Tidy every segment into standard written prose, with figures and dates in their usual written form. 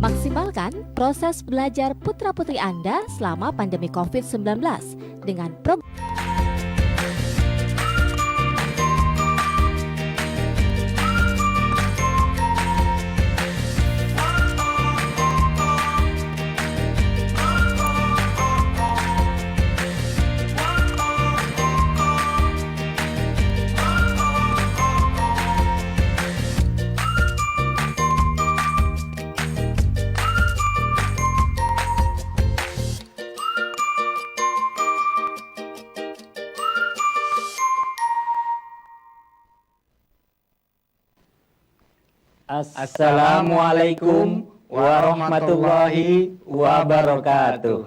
Maksimalkan proses belajar putra-putri Anda selama pandemi COVID-19 dengan program Assalamualaikum warahmatullahi wabarakatuh.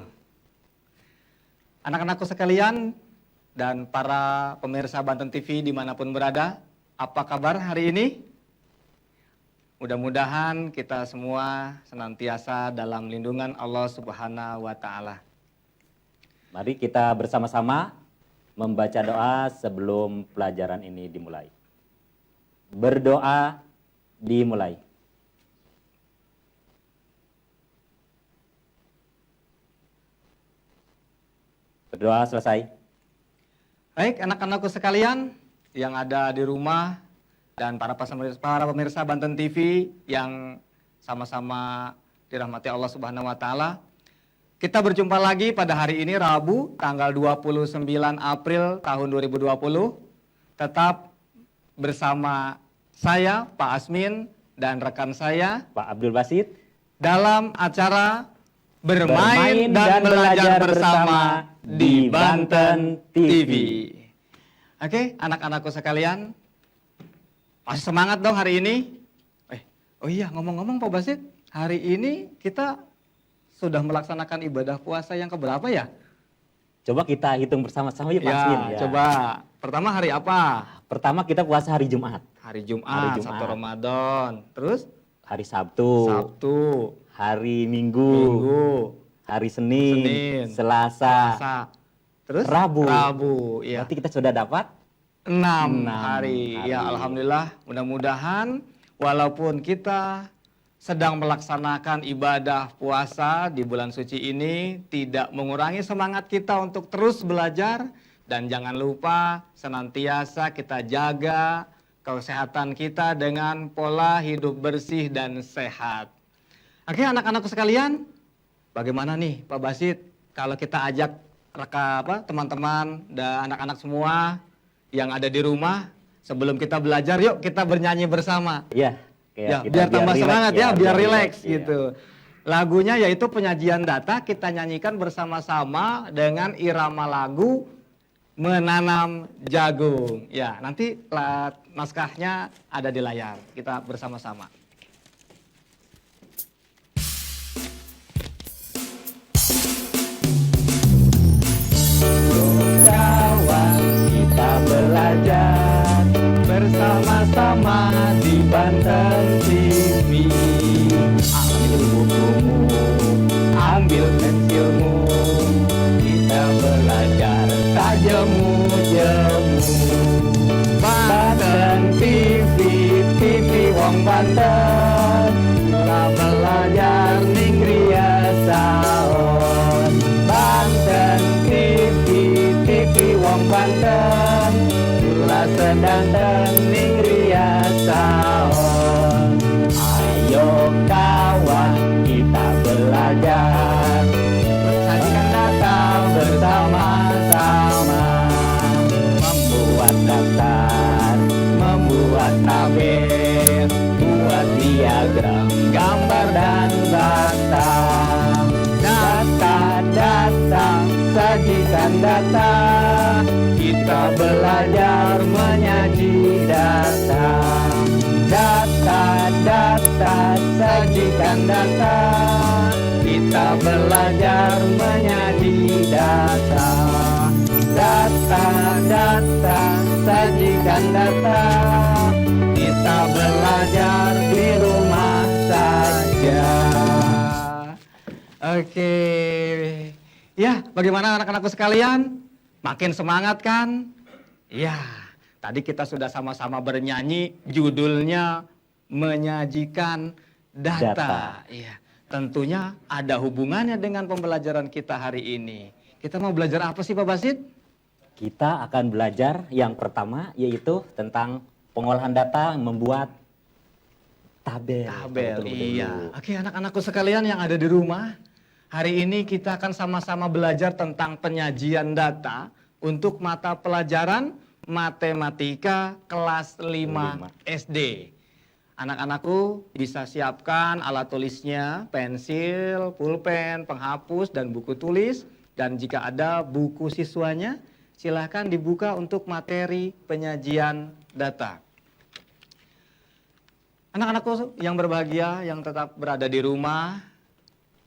Anak-anakku sekalian dan para pemirsa Banten TV dimanapun berada, apa kabar hari ini? Mudah-mudahan kita semua senantiasa dalam lindungan Allah Subhanahu wa Ta'ala. Mari kita bersama-sama membaca doa sebelum pelajaran ini dimulai. Berdoa dimulai. Berdoa selesai. Baik, anak-anakku sekalian yang ada di rumah dan para pemirsa Banten TV yang sama-sama dirahmati Allah Subhanahu wa Ta'ala. Kita berjumpa lagi pada hari ini Rabu tanggal 29 April tahun 2020. Tetap bersama saya, Pak Asmin, dan rekan saya, Pak Abdul Basit, dalam acara Bermain dan Belajar Bersama di Banten TV. Oke, anak-anakku sekalian, masih semangat dong hari ini? Oh iya, ngomong-ngomong Pak Basit, hari ini kita sudah melaksanakan ibadah puasa yang keberapa ya? Coba kita hitung bersama-sama ya Pak Asmin. Ya. Coba, pertama hari apa? Pertama kita puasa hari Jumat. Hari Jumat, Sabtu Ramadan. Terus? Hari Sabtu. Hari Minggu. Hari Senin. Selasa. Terus? Rabu. Iya. Berarti kita sudah dapat 6 hari. Ya, alhamdulillah. Mudah-mudahan walaupun kita sedang melaksanakan ibadah puasa di bulan suci ini tidak mengurangi semangat kita untuk terus belajar. Dan jangan lupa senantiasa kita jaga kesehatan kita dengan pola hidup bersih dan sehat. Oke, anak-anakku sekalian, bagaimana nih Pak Basit kalau kita ajak teman-teman dan anak-anak semua yang ada di rumah sebelum kita belajar, yuk kita bernyanyi bersama. Iya. Ya, biar tambah semangat ya, biar rileks gitu. Lagunya yaitu Penyajian Data, kita nyanyikan bersama-sama dengan irama lagu Menanam Jagung. Ya, nanti naskahnya ada di layar. Kita bersama-sama. Kawan, kita belajar bersama-sama di Banten TV. Ambil bukumu, ambil pensilmu, kita belajar jemu-jemu. Banten TV, TV Wong Banten, kita belajar ning riasaon. Banten TV, TV Wong Banten, kita sedang ning riasaon. Ayo kawan kita belajar, sajikan data bersama-sama, membuat daftar, membuat tabel, buat diagram, gambar dan data. Data, sajikan data, kita belajar menyaji data. Data, sajikan data, kita belajar menyaji data. Data, sajikan data, kita belajar di rumah saja. Oke. Ya, bagaimana anak-anakku sekalian? Makin semangat kan? Ya, tadi kita sudah sama-sama bernyanyi, judulnya Menyajikan Data. Iya. tentunya ada hubungannya dengan pembelajaran kita hari ini. Kita mau belajar apa sih Pak Basit? Kita akan belajar yang pertama yaitu tentang pengolahan data membuat tabel. Tabel, Betul-betul iya. dulu. Oke, anak-anakku sekalian yang ada di rumah, hari ini kita akan sama-sama belajar tentang penyajian data untuk mata pelajaran matematika kelas 5 SD. Anak-anakku bisa siapkan alat tulisnya, pensil, pulpen, penghapus, dan buku tulis. Dan jika ada buku siswanya, silahkan dibuka untuk materi penyajian data. Anak-anakku yang berbahagia, yang tetap berada di rumah,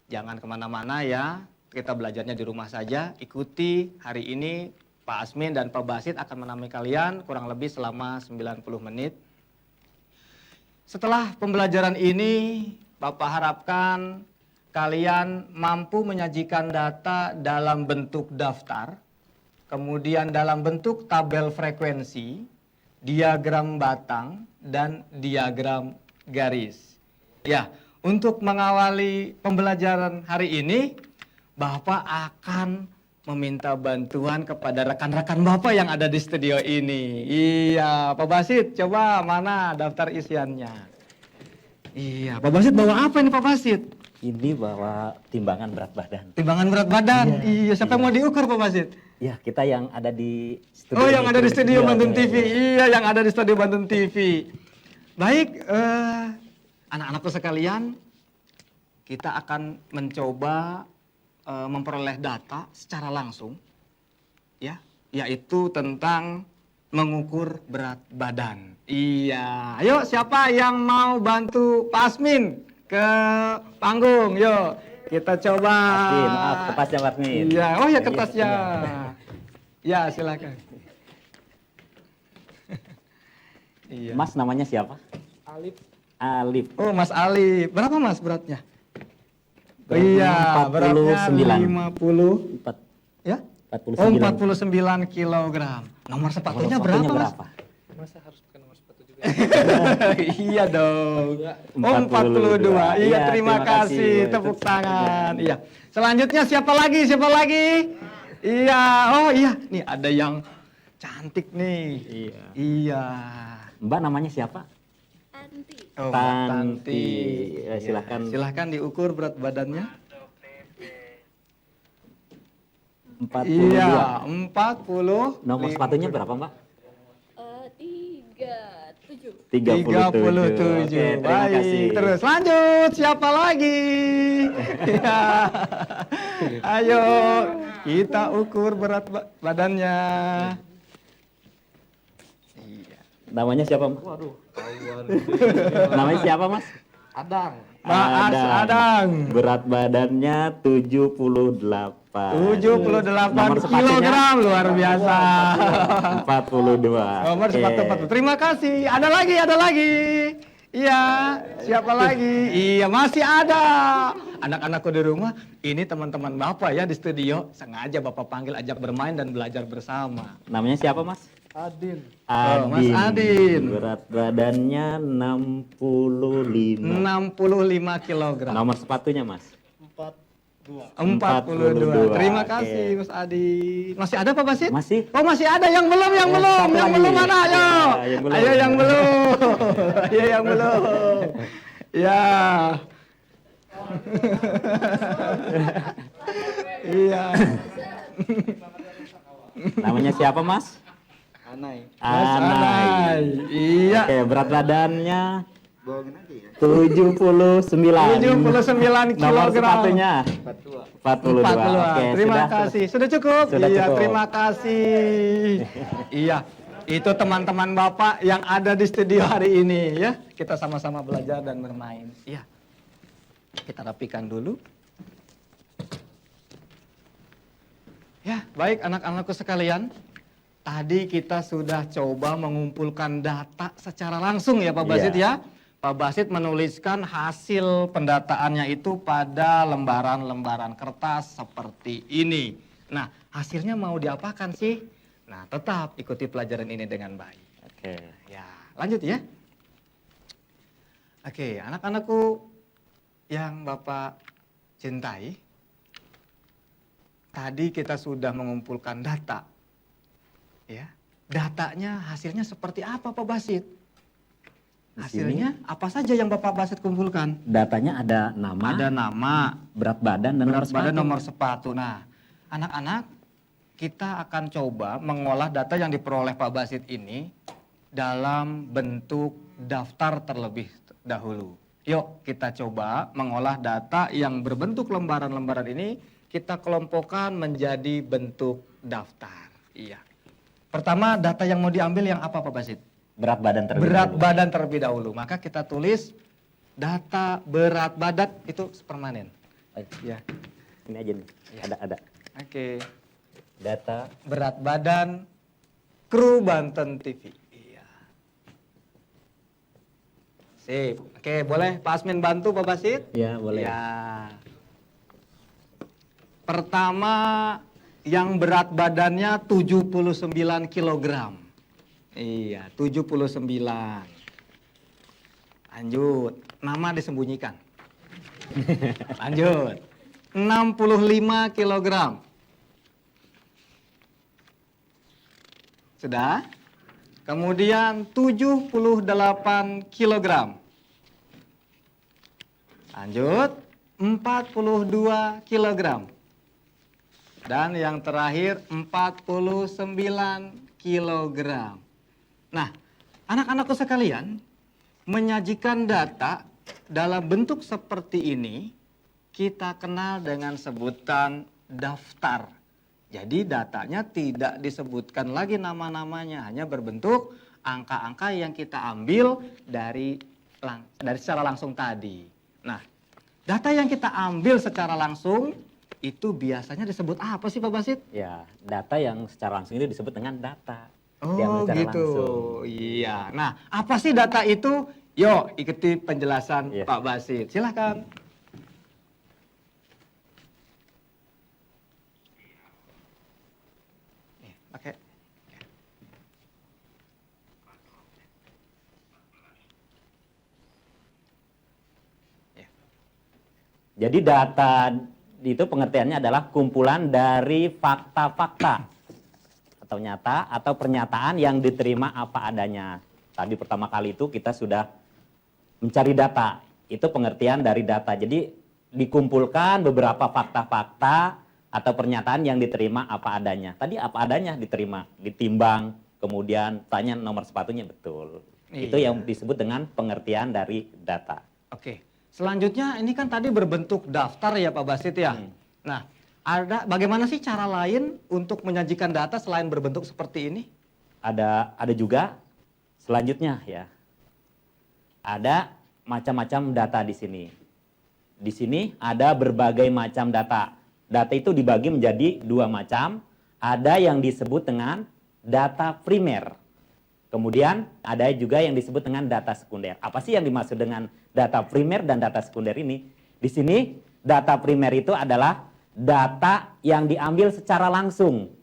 jangan kemana-mana ya. Kita belajarnya di rumah saja. Ikuti hari ini Pak Asmin dan Pak Basit akan menemani kalian kurang lebih selama 90 menit. Setelah pembelajaran ini, Bapak harapkan kalian mampu menyajikan data dalam bentuk daftar, kemudian dalam bentuk tabel frekuensi, diagram batang, dan diagram garis. Ya, untuk mengawali pembelajaran hari ini, Bapak akan meminta bantuan kepada rekan-rekan Bapak yang ada di studio ini. Iya, Pak Basit, coba mana daftar isiannya? Iya, Pak Basit bawa apa ini Pak Basit? Ini bawa timbangan berat badan. Timbangan berat badan. Iya, siapa yang mau diukur Pak Basit? Ya, kita yang ada di studio. Oh, yang ada di studio Bandung Iya, TV. Iya, yang ada di studio Bandung TV. Baik, anak-anakku sekalian, kita akan mencoba memperoleh data secara langsung, ya, yaitu tentang mengukur berat badan. Iya, ayo siapa yang mau bantu Pak Asmin ke panggung? Yuk, kita coba. Asmin, maaf, kertasnya Pak Asmin. Iya, oh ya Iya, kertasnya. iya. Ya, silakan. Iya. Mas namanya siapa? Alif. Alif. Oh, Mas Alif. Berapa Mas beratnya? Beratnya 49. 50. Ya? 49. Oh, 49 kilogram. Nomor sepatunya berapa, Mas? Masa harus pakai nomor sepatu juga? Iya dong. Oh, 42. 42. Iya, Iya, terima terima kasih. kasih. Tepuk tangan. Iya. Selanjutnya siapa lagi? Siapa lagi? Iya. Oh, iya. Nih ada yang cantik nih. Iya. Iya. Mbak namanya siapa? Oh, Mbak Tanti. Tanti. Ya, silahkan. Silahkan diukur berat badannya. 42. Iya, 40. Nomor sepatunya berapa, Mbak? 37. 37. Oke, terima Baik. kasih. Terus lanjut, siapa lagi? Ya. Ayo, kita ukur berat badannya. Iya. Namanya siapa, Mbak? Waduh, Namanya siapa, Mas? Adang. Mas Adang. Berat badannya 78. 78 Nomor sepatunya? kilogram, luar biasa. 42. Nomor Oke. sepatu 40. Terima kasih. Ada lagi, ada lagi. Iya, siapa lagi? Iya, masih ada. Anak-anakku di rumah, ini teman-teman Bapak ya di studio. Sengaja Bapak panggil ajak bermain dan belajar bersama. Namanya siapa, Mas? Adin. Oh, Mas Adin. Berat badannya 65. 65 kilogram. Nomor sepatunya, Mas? 42. Terima Oke. kasih Mas Adin. Masih ada Pak Basit? Masih. Oh, masih ada yang belum, yang Oh, belum, satu yang lagi. belum mana? Ayo. Ya, yang belum. Ayo yang belum. Ayo yang belum. Ya. Iya. Namanya siapa, Mas? Anai. Mas Anai. Anai. Iya. Oke, berat badannya Bohongin aja ya. 79. 79 Nomor kilogram. sepatunya 42. 42. 42. Oke, Terima sudah. kasih. Sudah cukup? Sudah Iya, cukup. terima kasih. Iya. Itu teman-teman Bapak yang ada di studio hari ini ya. Kita sama-sama belajar dan bermain. Iya. Kita rapikan dulu. Ya, baik anak-anakku sekalian. Tadi kita sudah coba mengumpulkan data secara langsung ya Pak Basit Iya. ya. Pak Basit menuliskan hasil pendataannya itu pada lembaran-lembaran kertas seperti ini. Nah, hasilnya mau diapakan sih? Nah, tetap ikuti pelajaran ini dengan baik. Oke. Ya, lanjut ya. Oke, anak-anakku yang Bapak cintai, tadi kita sudah mengumpulkan data. Ya. Datanya hasilnya seperti apa Pak Basit? Hasilnya apa saja yang Bapak Basit kumpulkan? Datanya ada nama, Ada nama, berat badan, dan berat badan, sepatu. nomor sepatu. Nah, anak-anak, kita akan coba mengolah data yang diperoleh Pak Basit ini dalam bentuk daftar terlebih dahulu. Yuk, kita coba mengolah data yang berbentuk lembaran-lembaran ini, kita kelompokkan menjadi bentuk daftar. Iya. Pertama, data yang mau diambil yang apa Pak Basit? Berat badan terlebih Berat dahulu. badan terlebih dahulu. Maka kita tulis data berat badan itu permanen. Ya. Ini aja nih, ada. Oke. Data Berat badan kru Banten TV. Iya. Sip. Oke, boleh Pak Asmin bantu Pak Basit? Ya, boleh. Ya. Pertama, yang berat badannya 79 kilogram. Iya, 79. Lanjut, nama disembunyikan. Lanjut, 65 kilogram. Sudah? Kemudian 78 kilogram. Lanjut, 42 kilogram. Dan yang terakhir 49 kilogram. Nah, anak-anakku sekalian, menyajikan data dalam bentuk seperti ini kita kenal dengan sebutan daftar. Jadi datanya tidak disebutkan lagi nama-namanya, hanya berbentuk angka-angka yang kita ambil dari secara langsung tadi. Nah, data yang kita ambil secara langsung itu biasanya disebut apa sih Pak Basit? ya, data yang secara langsung itu disebut dengan data. Oh Diambil secara gitu, langsung. iya. Nah, apa sih data itu? Yuk ikuti penjelasan Iya. Pak Basit. Silahkan. Oke. Jadi data itu pengertiannya adalah kumpulan dari fakta-fakta atau nyata atau pernyataan yang diterima apa adanya. Tadi pertama kali itu kita sudah mencari data. Itu pengertian dari data. Jadi dikumpulkan beberapa fakta-fakta atau pernyataan yang diterima apa adanya. Tadi apa adanya diterima, ditimbang, kemudian tanya nomor sepatunya betul. Itu Iya. yang disebut dengan pengertian dari data. Oke. Selanjutnya ini kan tadi berbentuk daftar ya Pak Basit ya. Nah, bagaimana sih cara lain untuk menyajikan data selain berbentuk seperti ini? Ada juga selanjutnya ya. Ada macam-macam data di sini. Di sini ada berbagai macam data. Data itu dibagi menjadi dua macam. Ada yang disebut dengan data primer. Kemudian ada juga yang disebut dengan data sekunder. Apa sih yang dimaksud dengan data primer dan data sekunder ini? Di sini data primer itu adalah data yang diambil secara langsung.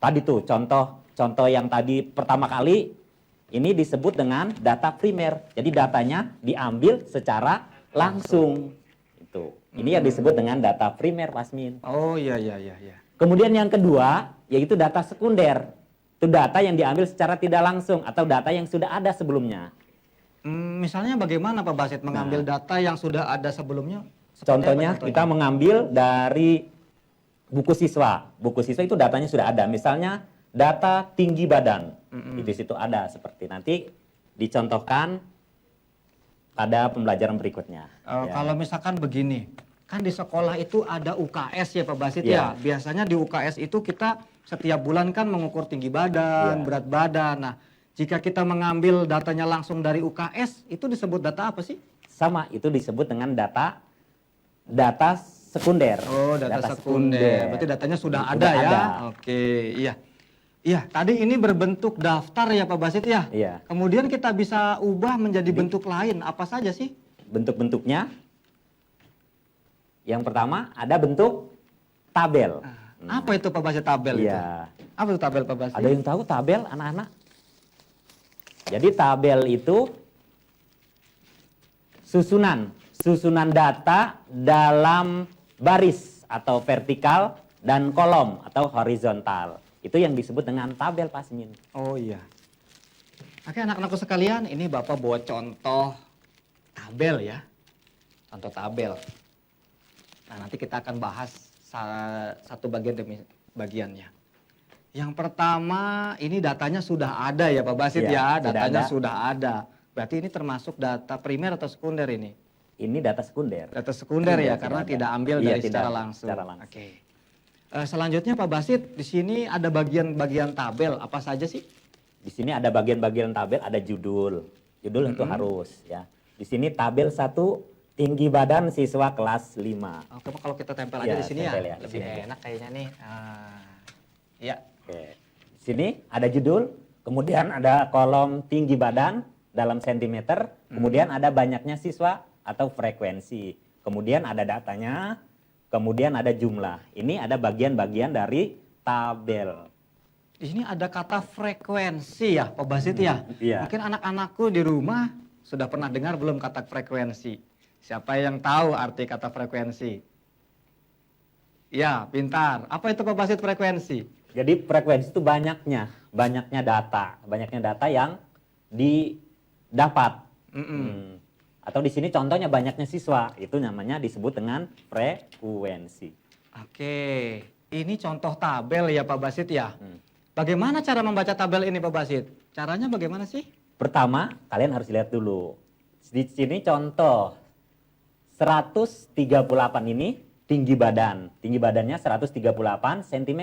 Tadi tuh contoh yang tadi pertama kali ini disebut dengan data primer. Jadi datanya diambil secara langsung. Itu. Ini yang disebut dengan data primer, Pasmin. Oh iya. Kemudian yang kedua yaitu data sekunder. Itu data yang diambil secara tidak langsung atau data yang sudah ada sebelumnya. Misalnya bagaimana Pak Basit mengambil data yang sudah ada sebelumnya? Seperti Contohnya apa kita mengambil dari buku siswa. Buku siswa itu datanya sudah ada. Misalnya data tinggi badan. Di situ ada seperti nanti dicontohkan pada pembelajaran berikutnya. Ya. Kalau misalkan begini, kan di sekolah itu ada UKS ya Pak Basit ya. Ya. Biasanya di UKS itu kita setiap bulan kan mengukur tinggi badan, Ya. berat badan. Nah, jika kita mengambil datanya langsung dari UKS, itu disebut data apa sih? Sama, itu disebut dengan data sekunder. Oh, data sekunder. Berarti datanya sudah ada ya. Oke, iya. Iya, tadi ini berbentuk daftar ya Pak Basit ya. Iya. Kemudian kita bisa ubah menjadi bentuk lain. Apa saja sih? Bentuk-bentuknya. Yang pertama ada bentuk tabel. Apa itu Pak Basit tabel itu? Iya. Apa itu tabel Pak Basit? Ada yang tahu tabel anak-anak? Jadi tabel itu susunan susunan data dalam baris atau vertikal dan kolom atau horizontal. Itu yang disebut dengan tabel, Pak Asmin. Oh iya. Oke, anak-anakku sekalian, ini Bapak bawa contoh tabel ya. Contoh tabel. Nah, nanti kita akan bahas satu bagian demi bagiannya. Yang pertama, ini datanya sudah ada ya Pak Basit Ya, ya, datanya sudah ada. sudah ada. Berarti ini termasuk data primer atau sekunder ini? Ini data sekunder. Data sekunder ya, Tidak karena ada. tidak ambil Iya, dari tidak secara ada langsung. secara langsung. Oke. Selanjutnya Pak Basit, di sini ada bagian-bagian tabel, apa saja sih? Di sini ada bagian-bagian tabel, ada judul. Judul itu harus ya. Di sini tabel 1 tinggi badan siswa kelas 5. Oke, kalau kita tempel aja Ya, di sini ya, tempel ya, di lebih sini aja. enak kayaknya nih. Ya. Oke. Di sini ada judul, kemudian ada kolom tinggi badan dalam sentimeter, kemudian ada banyaknya siswa atau frekuensi. Kemudian ada datanya, kemudian ada jumlah. Ini ada bagian-bagian dari tabel. Di sini ada kata frekuensi ya, Pak Basit ya. Iya. Mungkin anak-anakku di rumah sudah pernah dengar belum kata frekuensi? Siapa yang tahu arti kata frekuensi? Ya, pintar. Apa itu Pak Basit frekuensi? Jadi frekuensi itu banyaknya data yang didapat. Atau di sini contohnya banyaknya siswa, itu namanya disebut dengan frekuensi. Oke, ini contoh tabel ya Pak Basit ya. Bagaimana cara membaca tabel ini Pak Basit? Caranya bagaimana sih? Pertama, kalian harus lihat dulu. Di sini contoh 138 ini tinggi badan. Tinggi badannya 138 cm.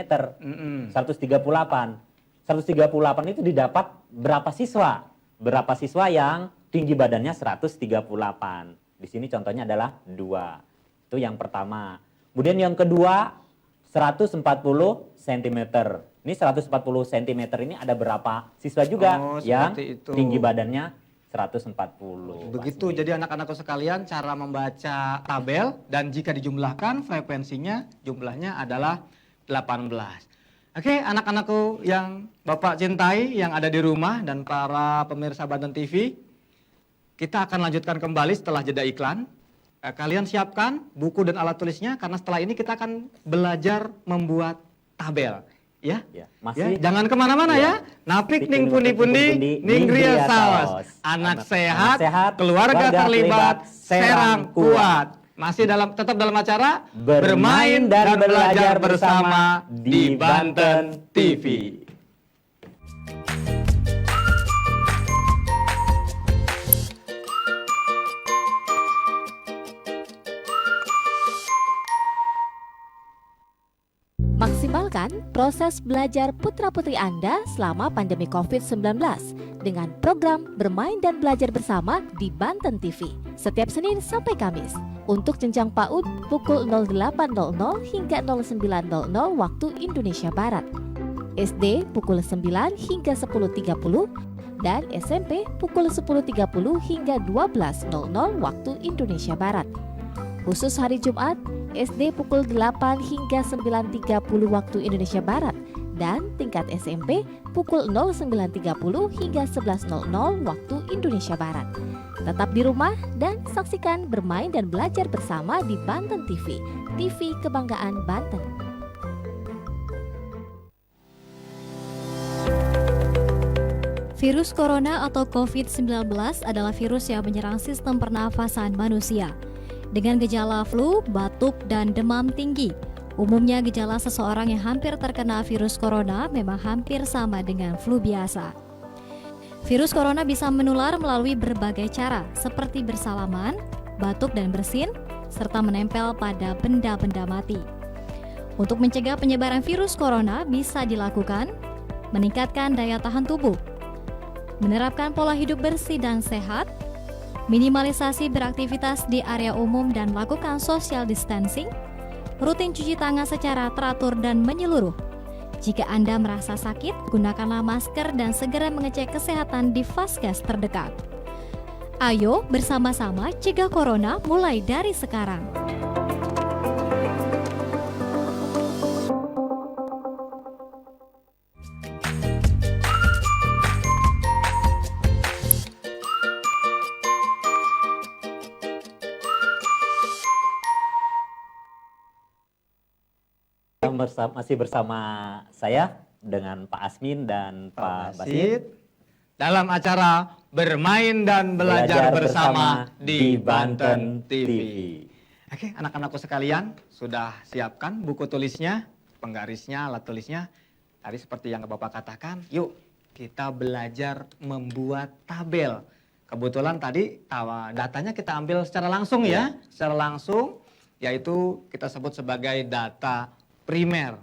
138 itu didapat berapa siswa? Berapa siswa yang tinggi badannya 138. Di sini contohnya adalah 2. Itu yang pertama. Kemudian yang kedua 140 cm. Ini 140 cm ini ada berapa siswa juga Oh, yang seperti itu. tinggi badannya 140. Begitu, Basmi. jadi anak-anakku sekalian cara membaca tabel dan jika dijumlahkan frekuensinya jumlahnya adalah 18. Oke, anak-anakku yang Bapak cintai yang ada di rumah dan para pemirsa Banten TV, kita akan lanjutkan kembali setelah jeda iklan. Kalian siapkan buku dan alat tulisnya karena setelah ini kita akan belajar membuat tabel. Ya, Ya, ya, masih jangan kemana-mana Ya. ya. Napik Napik ning pundi-pundi, ning gria saos. Anak sehat, keluarga terlibat, serang kuat. Masih tetap dalam acara bermain dan belajar bersama di Banten TV. Maksimalkan proses belajar putra-putri Anda selama pandemi COVID-19 dengan program Bermain dan Belajar Bersama di Banten TV setiap Senin sampai Kamis. Untuk jenjang PAUD pukul 08.00 hingga 09.00 waktu Indonesia Barat. SD pukul 9 hingga 10.30 dan SMP pukul 10.30 hingga 12.00 waktu Indonesia Barat. Khusus hari Jumat, SD pukul 8 hingga 9.30 waktu Indonesia Barat dan tingkat SMP pukul 09.30 hingga 11.00 waktu Indonesia Barat. Tetap di rumah dan saksikan Bermain dan Belajar Bersama di Banten TV, TV Kebanggaan Banten. Virus corona atau COVID-19 adalah virus yang menyerang sistem pernafasan manusia. Dengan gejala flu, batuk, dan demam tinggi. Umumnya gejala seseorang yang hampir terkena virus corona memang hampir sama dengan flu biasa. Virus corona bisa menular melalui berbagai cara, seperti bersalaman, batuk dan bersin, serta menempel pada benda-benda mati. Untuk mencegah penyebaran virus corona bisa dilakukan meningkatkan daya tahan tubuh, menerapkan pola hidup bersih dan sehat, minimalisasi beraktivitas di area umum dan lakukan social distancing, rutin cuci tangan secara teratur dan menyeluruh. Jika Anda merasa sakit, gunakanlah masker dan segera mengecek kesehatan di vaskes terdekat. Ayo bersama-sama cegah corona mulai dari sekarang. Masih bersama saya dengan Pak Asmin dan Pak Basit dalam acara Bermain dan Belajar Bersama di Banten TV. Oke, anak-anakku sekalian, sudah siapkan buku tulisnya, penggarisnya, alat tulisnya. Tadi seperti yang Bapak katakan, yuk kita belajar membuat tabel. Kebetulan tadi datanya kita ambil secara langsung ya, secara langsung, yaitu kita sebut sebagai data primer.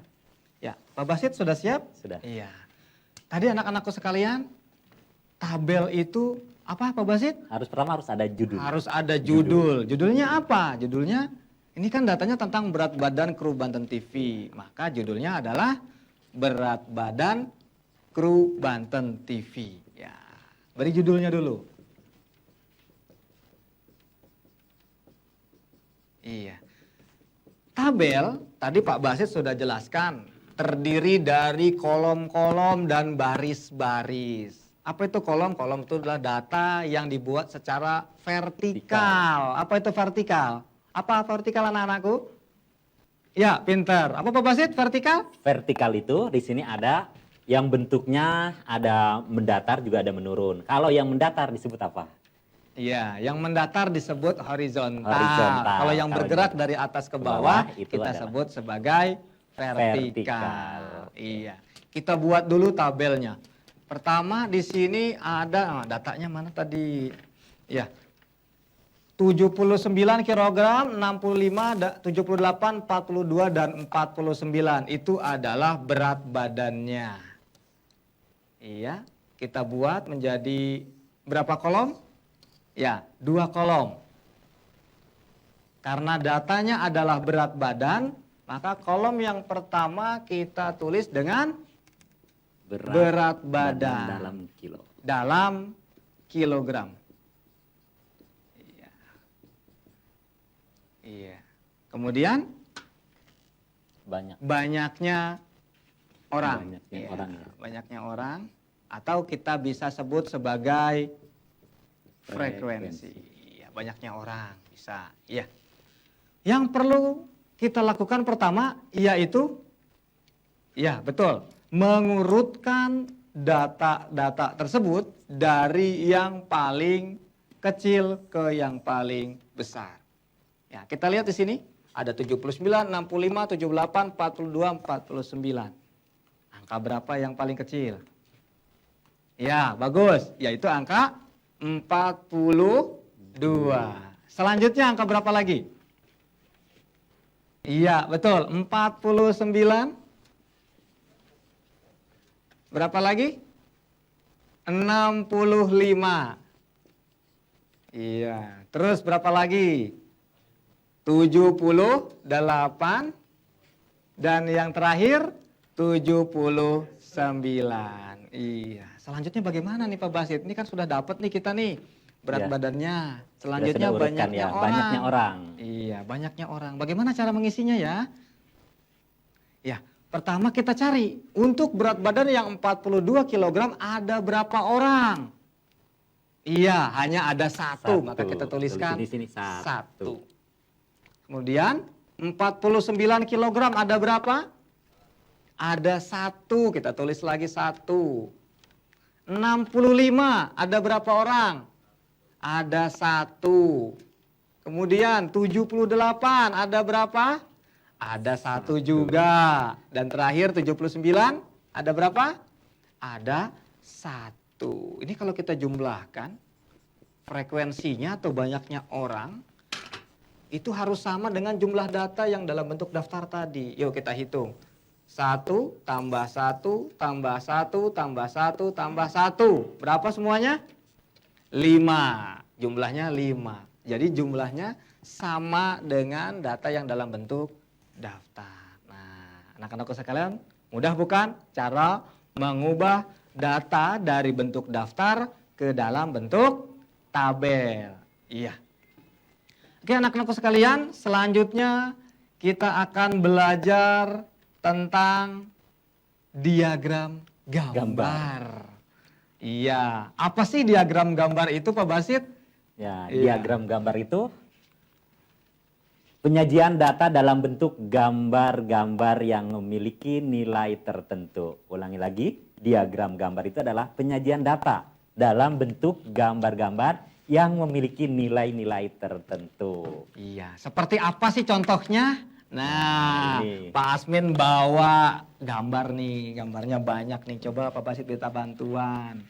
Ya, Pak Basit sudah siap? Sudah. Iya. Tadi anak-anakku sekalian, tabel itu apa Pak Basit? Pertama harus ada judul. Harus ada judul. Judulnya apa? Judulnya, ini kan datanya tentang berat badan kru Banten TV. Maka judulnya adalah Berat Badan Kru Banten TV. Ya, beri judulnya dulu. Iya. Tabel, tadi Pak Basit sudah jelaskan, terdiri dari kolom-kolom dan baris-baris. Apa itu kolom? Kolom itu adalah data yang dibuat secara vertikal. Apa itu vertikal? Apa vertikal anak-anakku? Ya, pinter. Apa Pak Basit vertikal? Vertikal itu di sini ada yang bentuknya ada mendatar juga ada menurun. Kalau yang mendatar disebut apa? Iya, yang mendatar disebut horizontal. Horizontal. Kalau yang bergerak dari atas ke bawah, itu kita adalah sebut sebagai vertikal. Iya. Kita buat dulu tabelnya. Pertama di sini ada datanya mana tadi? Ya. 79 kg, 65, 78, 42 dan 49 itu adalah berat badannya. Iya, kita buat menjadi berapa kolom? Ya, 2 kolom. Karena datanya adalah berat badan, maka kolom yang pertama kita tulis dengan berat badan dalam kilo. Dalam kilogram. Iya. Iya. Kemudian banyaknya orang. Banyaknya orang. Ya. Banyaknya orang atau kita bisa sebut sebagai frekuensi. Ya, banyaknya orang bisa. Ya. Yang perlu kita lakukan pertama yaitu ya betul, mengurutkan data-data tersebut dari yang paling kecil ke yang paling besar. Ya, kita lihat di sini ada 79, 65, 78, 42, 49. Angka berapa yang paling kecil? Ya, bagus, yaitu angka 42. Selanjutnya angka berapa lagi? Iya, betul. 49. Berapa lagi? 65. Iya. Terus berapa lagi? 78. Dan yang terakhir 79. Iya. Selanjutnya bagaimana nih Pak Basit? Ini kan sudah dapat nih kita nih berat badannya. Selanjutnya banyaknya orang. Banyaknya orang. Iya, banyaknya orang. Bagaimana cara mengisinya ya? Ya, pertama kita cari untuk berat badan yang 42 kg ada berapa orang? Iya, hanya ada satu. Maka kita tuliskan di sini satu. Kemudian 49 kg ada berapa? Ada satu, kita tulis lagi satu. 65 ada berapa orang? Ada satu. Kemudian 78 ada berapa? Ada satu juga. Dan terakhir 79 ada berapa? Ada satu. Ini kalau kita jumlahkan frekuensinya atau banyaknya orang itu harus sama dengan jumlah data yang dalam bentuk daftar tadi. Yuk kita hitung. 1 tambah 1 tambah 1 tambah 1 tambah 1. Berapa semuanya? 5. Jumlahnya 5. Jadi jumlahnya sama dengan data yang dalam bentuk daftar. Nah, anak-anakku sekalian, mudah bukan cara mengubah data dari bentuk daftar ke dalam bentuk tabel? Iya. Oke, anak-anakku sekalian, selanjutnya kita akan belajar tentang diagram gambar. Iya, apa sih diagram gambar itu Pak Basit? Ya, diagram gambar itu Penyajian data dalam bentuk gambar-gambar yang memiliki nilai tertentu. Ulangi lagi, diagram gambar itu adalah penyajian data dalam bentuk gambar-gambar yang memiliki nilai-nilai tertentu. Iya, seperti apa sih contohnya? Nah, ini. Pak Asmin bawa gambar nih, gambarnya banyak nih. Coba Pak Basit minta bantuan.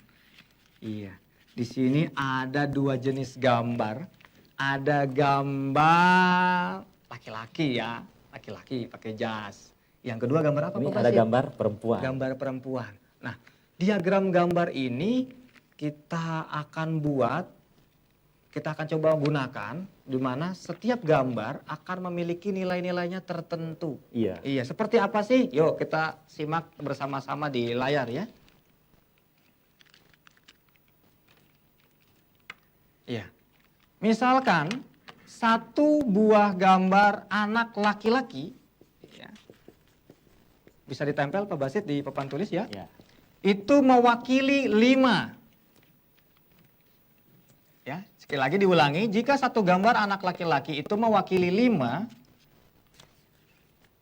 Iya, di sini ada 2 jenis gambar. Ada gambar laki-laki ya, laki-laki pakai jas. Yang kedua gambar apa Ini Pak ada Basit? gambar perempuan. Gambar perempuan. Nah, diagram gambar ini kita akan coba gunakan di mana setiap gambar akan memiliki nilai-nilainya tertentu. Iya. Iya, seperti apa sih? Yuk kita simak bersama-sama di layar ya. Iya. Misalkan satu buah gambar anak laki-laki, ya, bisa ditempel Pak Basit di papan tulis ya. Ya. Itu mewakili 5. Ya, sekali lagi diulangi, jika satu gambar anak laki-laki itu mewakili 5,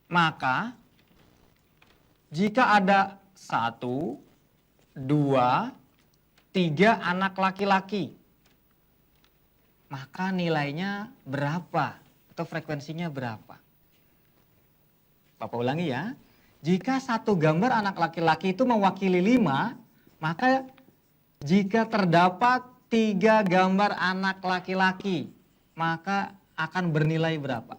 maka jika ada 1, 2, 3 anak laki-laki, maka nilainya berapa atau frekuensinya berapa? Bapak ulangi ya. Jika satu gambar anak laki-laki itu mewakili 5, maka jika terdapat 3 gambar anak laki-laki, maka akan bernilai berapa?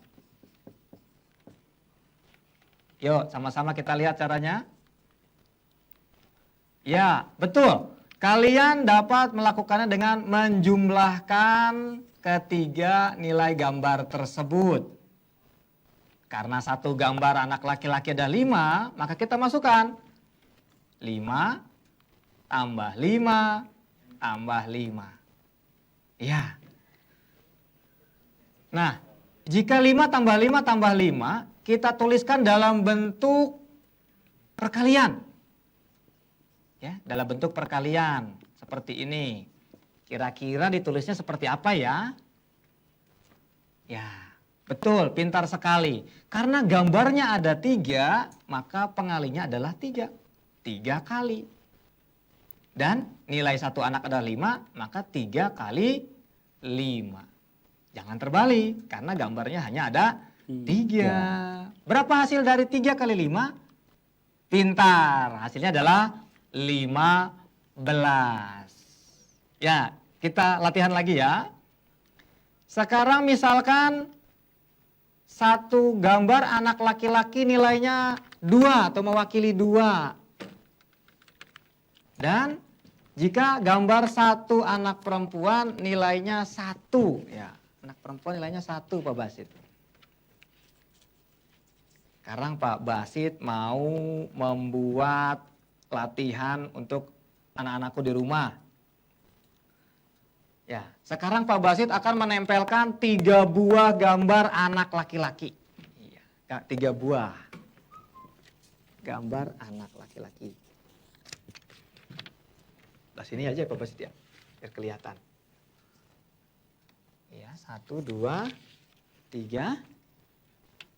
Yuk, sama-sama kita lihat caranya. Ya, betul. Kalian dapat melakukannya dengan menjumlahkan ketiga nilai gambar tersebut. Karena satu gambar anak laki-laki ada 5, maka kita masukkan 5 tambah 5 tambah 5. Ya. Nah, jika 5 tambah 5 tambah 5, kita tuliskan dalam bentuk perkalian. Ya, dalam bentuk perkalian seperti ini. Kira-kira ditulisnya seperti apa ya? Ya, betul, pintar sekali. Karena gambarnya ada 3, maka pengalinya adalah 3. 3 kali. Dan nilai satu anak adalah 5, maka 3 kali 5. Jangan terbalik, karena gambarnya hanya ada 3. Berapa hasil dari 3 kali 5? Pintar, hasilnya adalah 15. Ya, kita latihan lagi ya. Sekarang misalkan satu gambar anak laki-laki nilainya 2 atau mewakili 2. Dan jika gambar satu anak perempuan nilainya 1. Ya, anak perempuan nilainya 1 Pak Basit. Sekarang Pak Basit mau membuat latihan untuk anak-anakku di rumah. Ya, sekarang Pak Basit akan menempelkan 3 buah gambar anak laki-laki. Iya, 3 buah gambar anak laki-laki. Nah, sini aja Pak Basit ya, biar kelihatan. Ya, 1, 2, 3,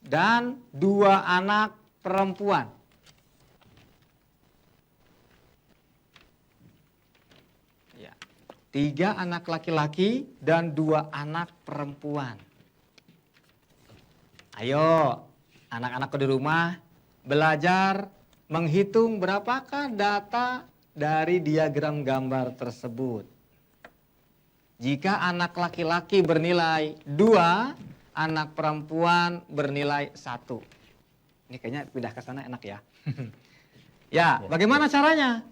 dan 2 anak perempuan. Ya, 3 anak laki-laki dan 2 anak perempuan. Ayo, anak-anakku di rumah belajar menghitung berapakah data dari diagram gambar tersebut. Jika anak laki-laki bernilai 2, anak perempuan bernilai 1. Ini kayaknya pindah ke sana enak ya. Ya, bagaimana caranya?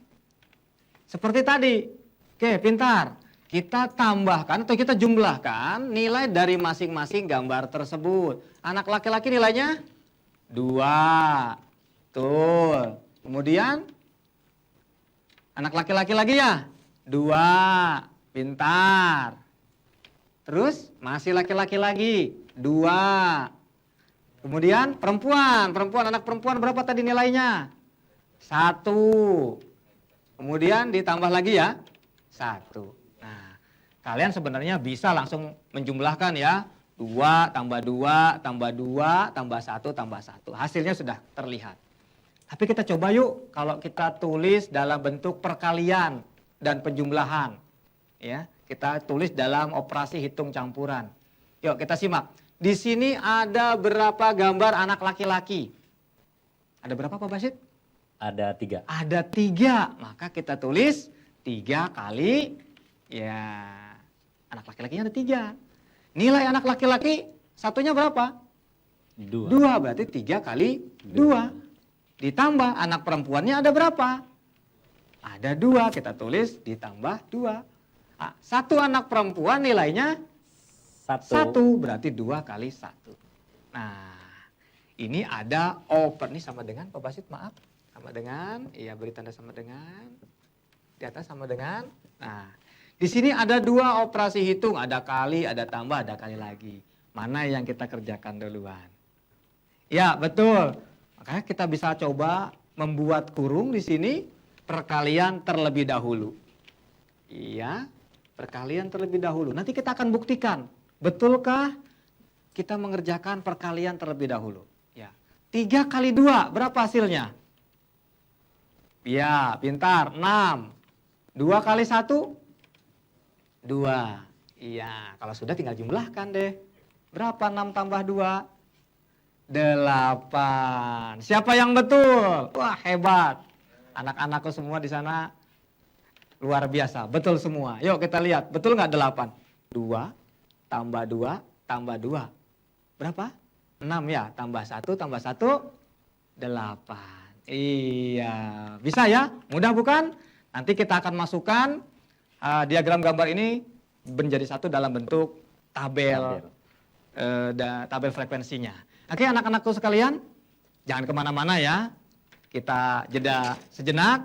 Seperti tadi. Oke, pintar. Kita tambahkan atau kita jumlahkan nilai dari masing-masing gambar tersebut. Anak laki-laki nilainya 2. Tuh. Kemudian anak laki-laki lagi ya? 2. Pintar. Terus masih laki-laki lagi. 2. Kemudian perempuan. Anak perempuan berapa tadi nilainya? 1. Kemudian ditambah lagi ya? 1. Nah, kalian sebenarnya bisa langsung menjumlahkan ya. 2 tambah 2 tambah 2 tambah 1 tambah 1. Hasilnya sudah terlihat. Tapi kita coba yuk kalau kita tulis dalam bentuk perkalian dan penjumlahan. Ya, kita tulis dalam operasi hitung campuran. Yuk kita simak. Di sini ada berapa gambar anak laki-laki? Ada berapa Pak Basit? Ada 3. Ada 3. Maka kita tulis 3 kali, ya anak laki-lakinya ada 3. Nilai anak laki-laki satunya berapa? 2. 2, berarti 3 kali 2. Ditambah anak perempuannya ada berapa? Ada 2, kita tulis ditambah 2. Nah, 1 anak perempuan nilainya 1, berarti 2 kali 1. Nah, ini ada ini sama dengan Pak Basit, maaf. Sama dengan, iya beri tanda sama dengan. Di atas sama dengan. Nah, di sini ada 2 operasi hitung, ada kali, ada tambah, ada kali lagi. Mana yang kita kerjakan duluan? Ya, betul. Makanya kita bisa coba membuat kurung di sini perkalian terlebih dahulu. Iya, perkalian terlebih dahulu. Nanti kita akan buktikan, betulkah kita mengerjakan perkalian terlebih dahulu. Ya, 3 kali 2, berapa hasilnya? Ya, pintar, 6. 2 kali 1? 2. Iya, kalau sudah tinggal jumlahkan deh. Berapa 6 tambah 2? 8. Siapa yang betul? Wah, hebat. Anak-anakku semua di sana luar biasa. Betul semua. Yuk kita lihat. Betul nggak 8? 2 tambah 2 tambah 2. Berapa? 6 ya. Tambah 1 tambah 1. 8. Iya. Bisa ya? Mudah bukan? Nanti kita akan masukkan diagram gambar ini menjadi satu dalam bentuk tabel frekuensinya. Oke anak-anakku sekalian, jangan kemana-mana ya. Kita jeda sejenak.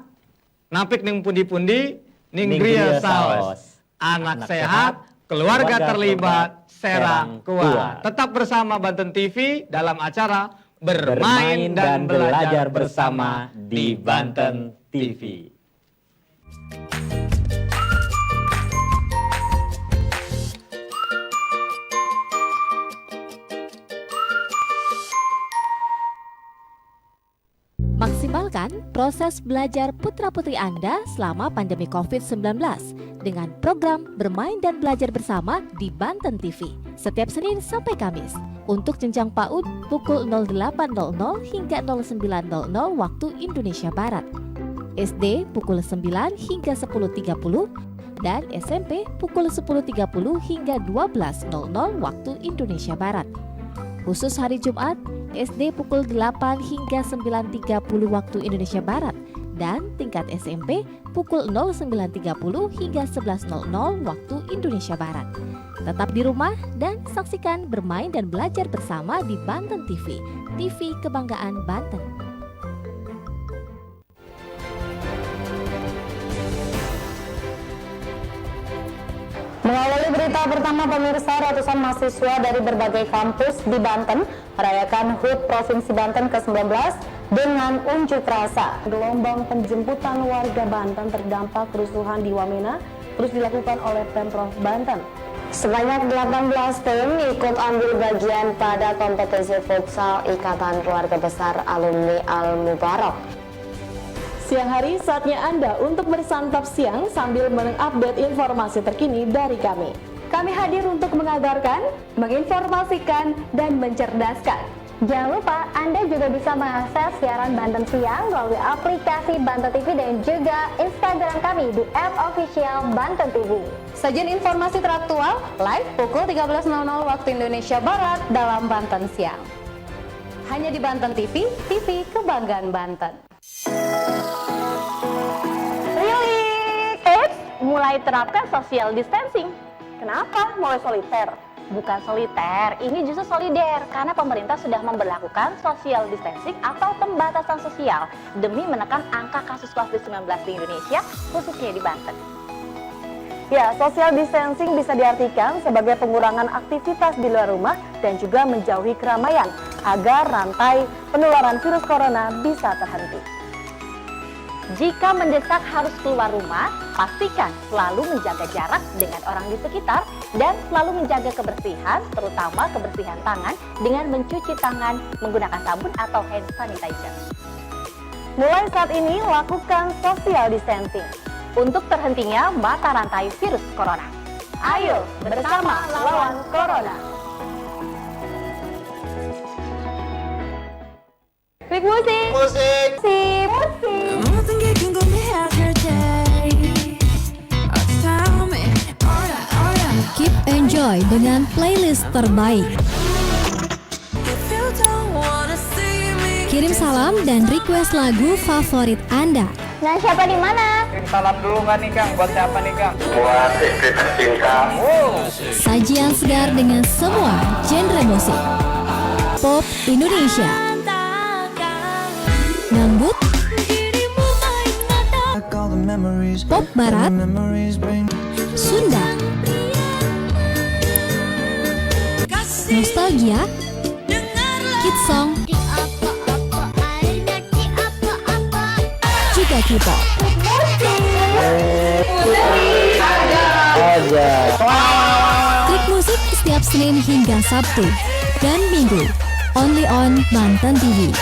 Napik ning pundi-pundi, ning griya saos. Anak sehat, keluarga terlibat, serang kuat. Tetap bersama Banten TV dalam acara Bermain dan Belajar Bersama di Banten TV. Maksimalkan proses belajar putra-putri Anda selama pandemi COVID-19 dengan program Bermain dan Belajar Bersama di Banten TV setiap Senin sampai Kamis. Untuk jenjang PAUD pukul 08.00 hingga 09.00 waktu Indonesia Barat. SD pukul 9 hingga 10.30 dan SMP pukul 10.30 hingga 12.00 waktu Indonesia Barat. Khusus hari Jumat, SD pukul 8 hingga 9.30 waktu Indonesia Barat dan tingkat SMP pukul 09.30 hingga 11.00 waktu Indonesia Barat. Tetap di rumah dan saksikan Bermain dan Belajar Bersama di Banten TV, TV Kebanggaan Banten. Mengawali berita pertama pemirsa, ratusan mahasiswa dari berbagai kampus di Banten merayakan HUT Provinsi Banten ke-19 dengan unjuk rasa. Gelombang penjemputan warga Banten terdampak kerusuhan di Wamena terus dilakukan oleh Pemprov Banten. Sebanyak 18 tim ikut ambil bagian pada kompetisi futsal Ikatan Keluarga Besar Alumni Al-Mubarak. Siang hari saatnya Anda untuk bersantap siang sambil mengupdate informasi terkini dari kami. Kami hadir untuk mengabarkan, menginformasikan, dan mencerdaskan. Jangan lupa Anda juga bisa mengakses siaran Banten Siang melalui aplikasi Banten TV dan juga Instagram kami di @officialbanten.tv. Sajian informasi teraktual live pukul 13.00 waktu Indonesia Barat dalam Banten Siang. Hanya di Banten TV, TV Kebanggaan Banten. Mulai terapkan social distancing. Kenapa mulai soliter? Bukan soliter, ini justru solider karena pemerintah sudah memberlakukan social distancing atau pembatasan sosial demi menekan angka kasus COVID-19 di Indonesia, khususnya di Banten. Ya, social distancing bisa diartikan sebagai pengurangan aktivitas di luar rumah dan juga menjauhi keramaian agar rantai penularan virus corona bisa terhenti. Jika mendesak harus keluar rumah, pastikan selalu menjaga jarak dengan orang di sekitar dan selalu menjaga kebersihan, terutama kebersihan tangan dengan mencuci tangan menggunakan sabun atau hand sanitizer. Mulai saat ini, lakukan social distancing untuk terhentinya mata rantai virus corona. Ayo bersama lawan corona. Klik musik. Musik. Sip. Keep enjoy dengan playlist terbaik. Kirim salam dan request lagu favorit Anda. Nah, siapa di mana? Kirim salam dulu nggak nih Kang? Buat siapa nih Kang? Buat istri tercinta. Sajian segar dengan semua genre musik. Pop Indonesia, dangdut, pop barat, Sunda, nostalgia, kids song, juga K-pop. Klik musik setiap Senin hingga Sabtu dan Minggu. Only on Banten TV.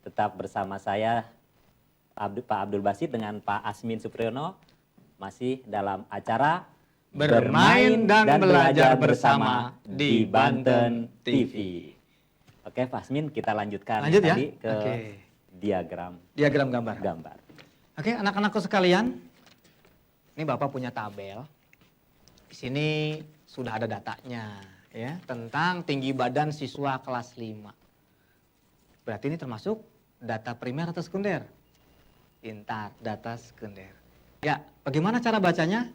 Tetap bersama saya Pak Abdul Basit dengan Pak Asmin Supriyono masih dalam acara Bermain dan belajar bersama di Banten TV. Oke, Pak Asmin, kita lanjutkan Lanjut ya? tadi ke Oke. diagram Diagram gambar. gambar. Oke, anak-anakku sekalian, ini Bapak punya tabel. Di sini sudah ada datanya ya tentang tinggi badan siswa kelas 5. Berarti ini termasuk data primer atau sekunder? Pintar, data sekunder. Ya, bagaimana cara bacanya?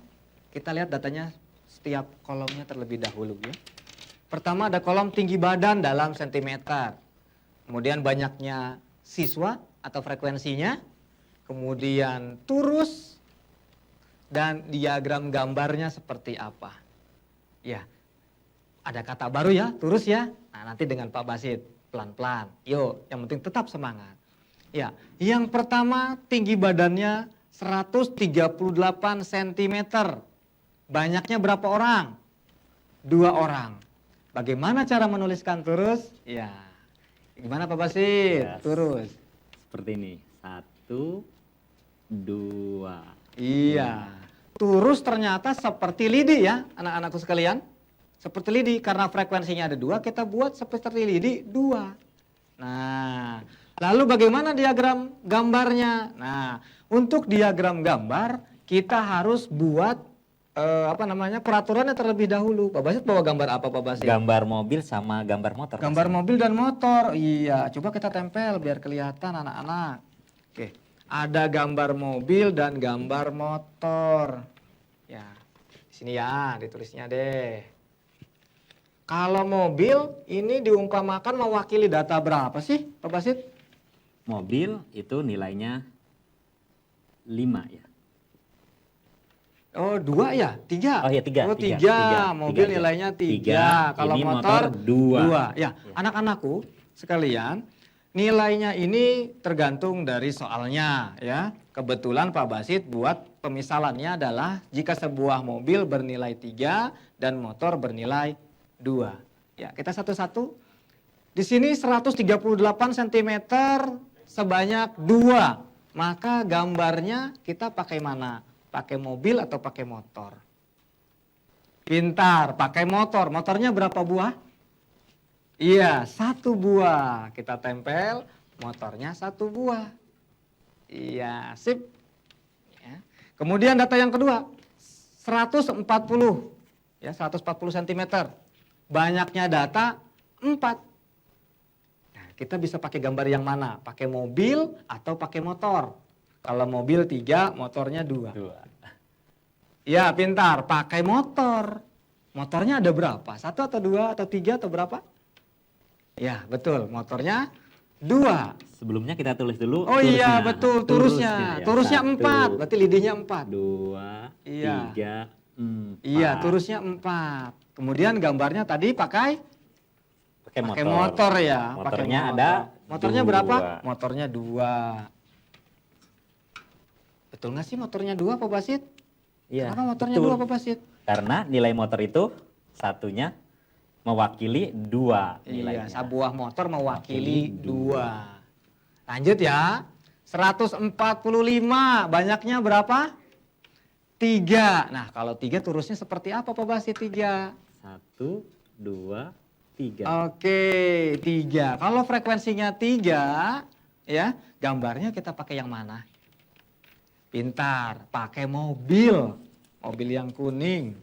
Kita lihat datanya setiap kolomnya terlebih dahulu ya. Pertama ada kolom tinggi badan dalam sentimeter. Kemudian banyaknya siswa atau frekuensinya. Kemudian turus dan diagram gambarnya seperti apa. Ya, ada kata baru ya, turus ya. Nah, nanti dengan Pak Basit pelan-pelan. Yuk, yang penting tetap semangat. Ya, yang pertama tinggi badannya 138 cm. Banyaknya berapa orang? 2 orang. Bagaimana cara menuliskan turus? Ya, gimana Pak Basit? Ya, Turus. Seperti ini. 1, 2. Iya. Turus ternyata seperti lidi ya, anak-anakku sekalian. Seperti lidi, karena frekuensinya ada 2, kita buat seperti lidi 2. Nah, lalu bagaimana diagram gambarnya? Nah, untuk diagram gambar, kita harus buat peraturannya terlebih dahulu. Pak Basit bawa gambar apa Pak Basit? Gambar mobil sama gambar motor. Gambar Mas. mobil dan motor. Iya, coba kita tempel biar kelihatan anak-anak. Oke, ada gambar mobil dan gambar motor. Ya, di sini ya, ditulisnya deh. Kalau mobil ini diumpamakan mewakili data berapa sih, Pak Basit? Mobil itu nilainya 5 ya. Oh, 2 ya? 3? Oh iya, 3. Oh, 3. Mobil Tiga. nilainya 3. Kalau Ini motor 2. 2. Ya, anak-anakku sekalian, nilainya ini tergantung dari soalnya ya. Kebetulan Pak Basit buat pemisalannya adalah jika sebuah mobil bernilai 3 dan motor bernilai 2. Ya, kita satu-satu. Di sini 138 cm sebanyak 2. Maka gambarnya kita pakai mana? Pakai mobil atau pakai motor? Pintar, pakai motor. Motornya berapa buah? Iya, 1 buah. Kita tempel, motornya 1 buah. Iya, sip. Ya. Kemudian data yang kedua, 140. Ya, 140 cm. Banyaknya data 4. Nah, kita bisa pakai gambar yang mana? Pakai mobil atau pakai motor? Kalau mobil 3, motornya 2. Ya, pintar. Pakai motor. Motornya ada berapa? 1 atau 2 atau 3 atau berapa? Ya, betul. Motornya 2. Sebelumnya kita tulis dulu. Oh iya betul, Turusnya, turusnya. ya. Turusnya 1, 4, berarti lidihnya 4. 2, Iya. 3, 4. Iya, turusnya 4. Kemudian gambarnya tadi pakai Pakai motor ya. Pakai Motornya motor. ada Motornya 2. berapa? Motornya 2. Betul nggak sih motornya 2 Pak Basit? Iya. Kenapa motornya betul. 2 Pak Basit? Karena nilai motor itu satunya mewakili 2 nilainya. Iya, sebuah motor mewakili 2. Lanjut ya. 145, banyaknya berapa? 3. Nah, kalau 3 turusnya seperti apa Pak Basit 3? 1, 2, 3. Oke, 3. Kalau frekuensinya 3, ya, gambarnya kita pakai yang mana? Pintar, pakai mobil. Mobil yang kuning.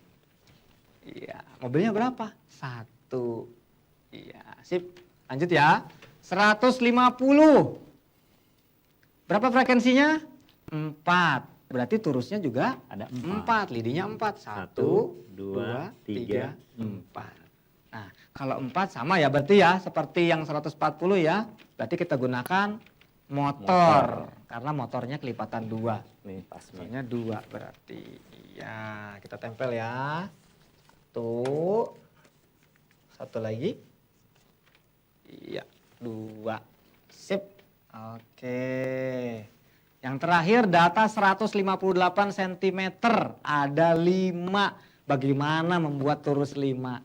Iya, mobilnya berapa? 1. Iya, sip. Lanjut ya. 150. Berapa frekuensinya? 4. Berarti turusnya juga Ada 4. Lidihnya 4. 1, 2, 3, 4. Nah, kalau 4 sama ya berarti ya seperti yang 140 ya. Berarti kita gunakan motor. Karena motornya kelipatan 2. Nih pas nih. Motornya 2 berarti. Iya, kita tempel ya. Tuh. Satu lagi. Iya, 2. Sip. Oke. Yang terakhir data 158 cm. Ada 5. Bagaimana membuat turus 5?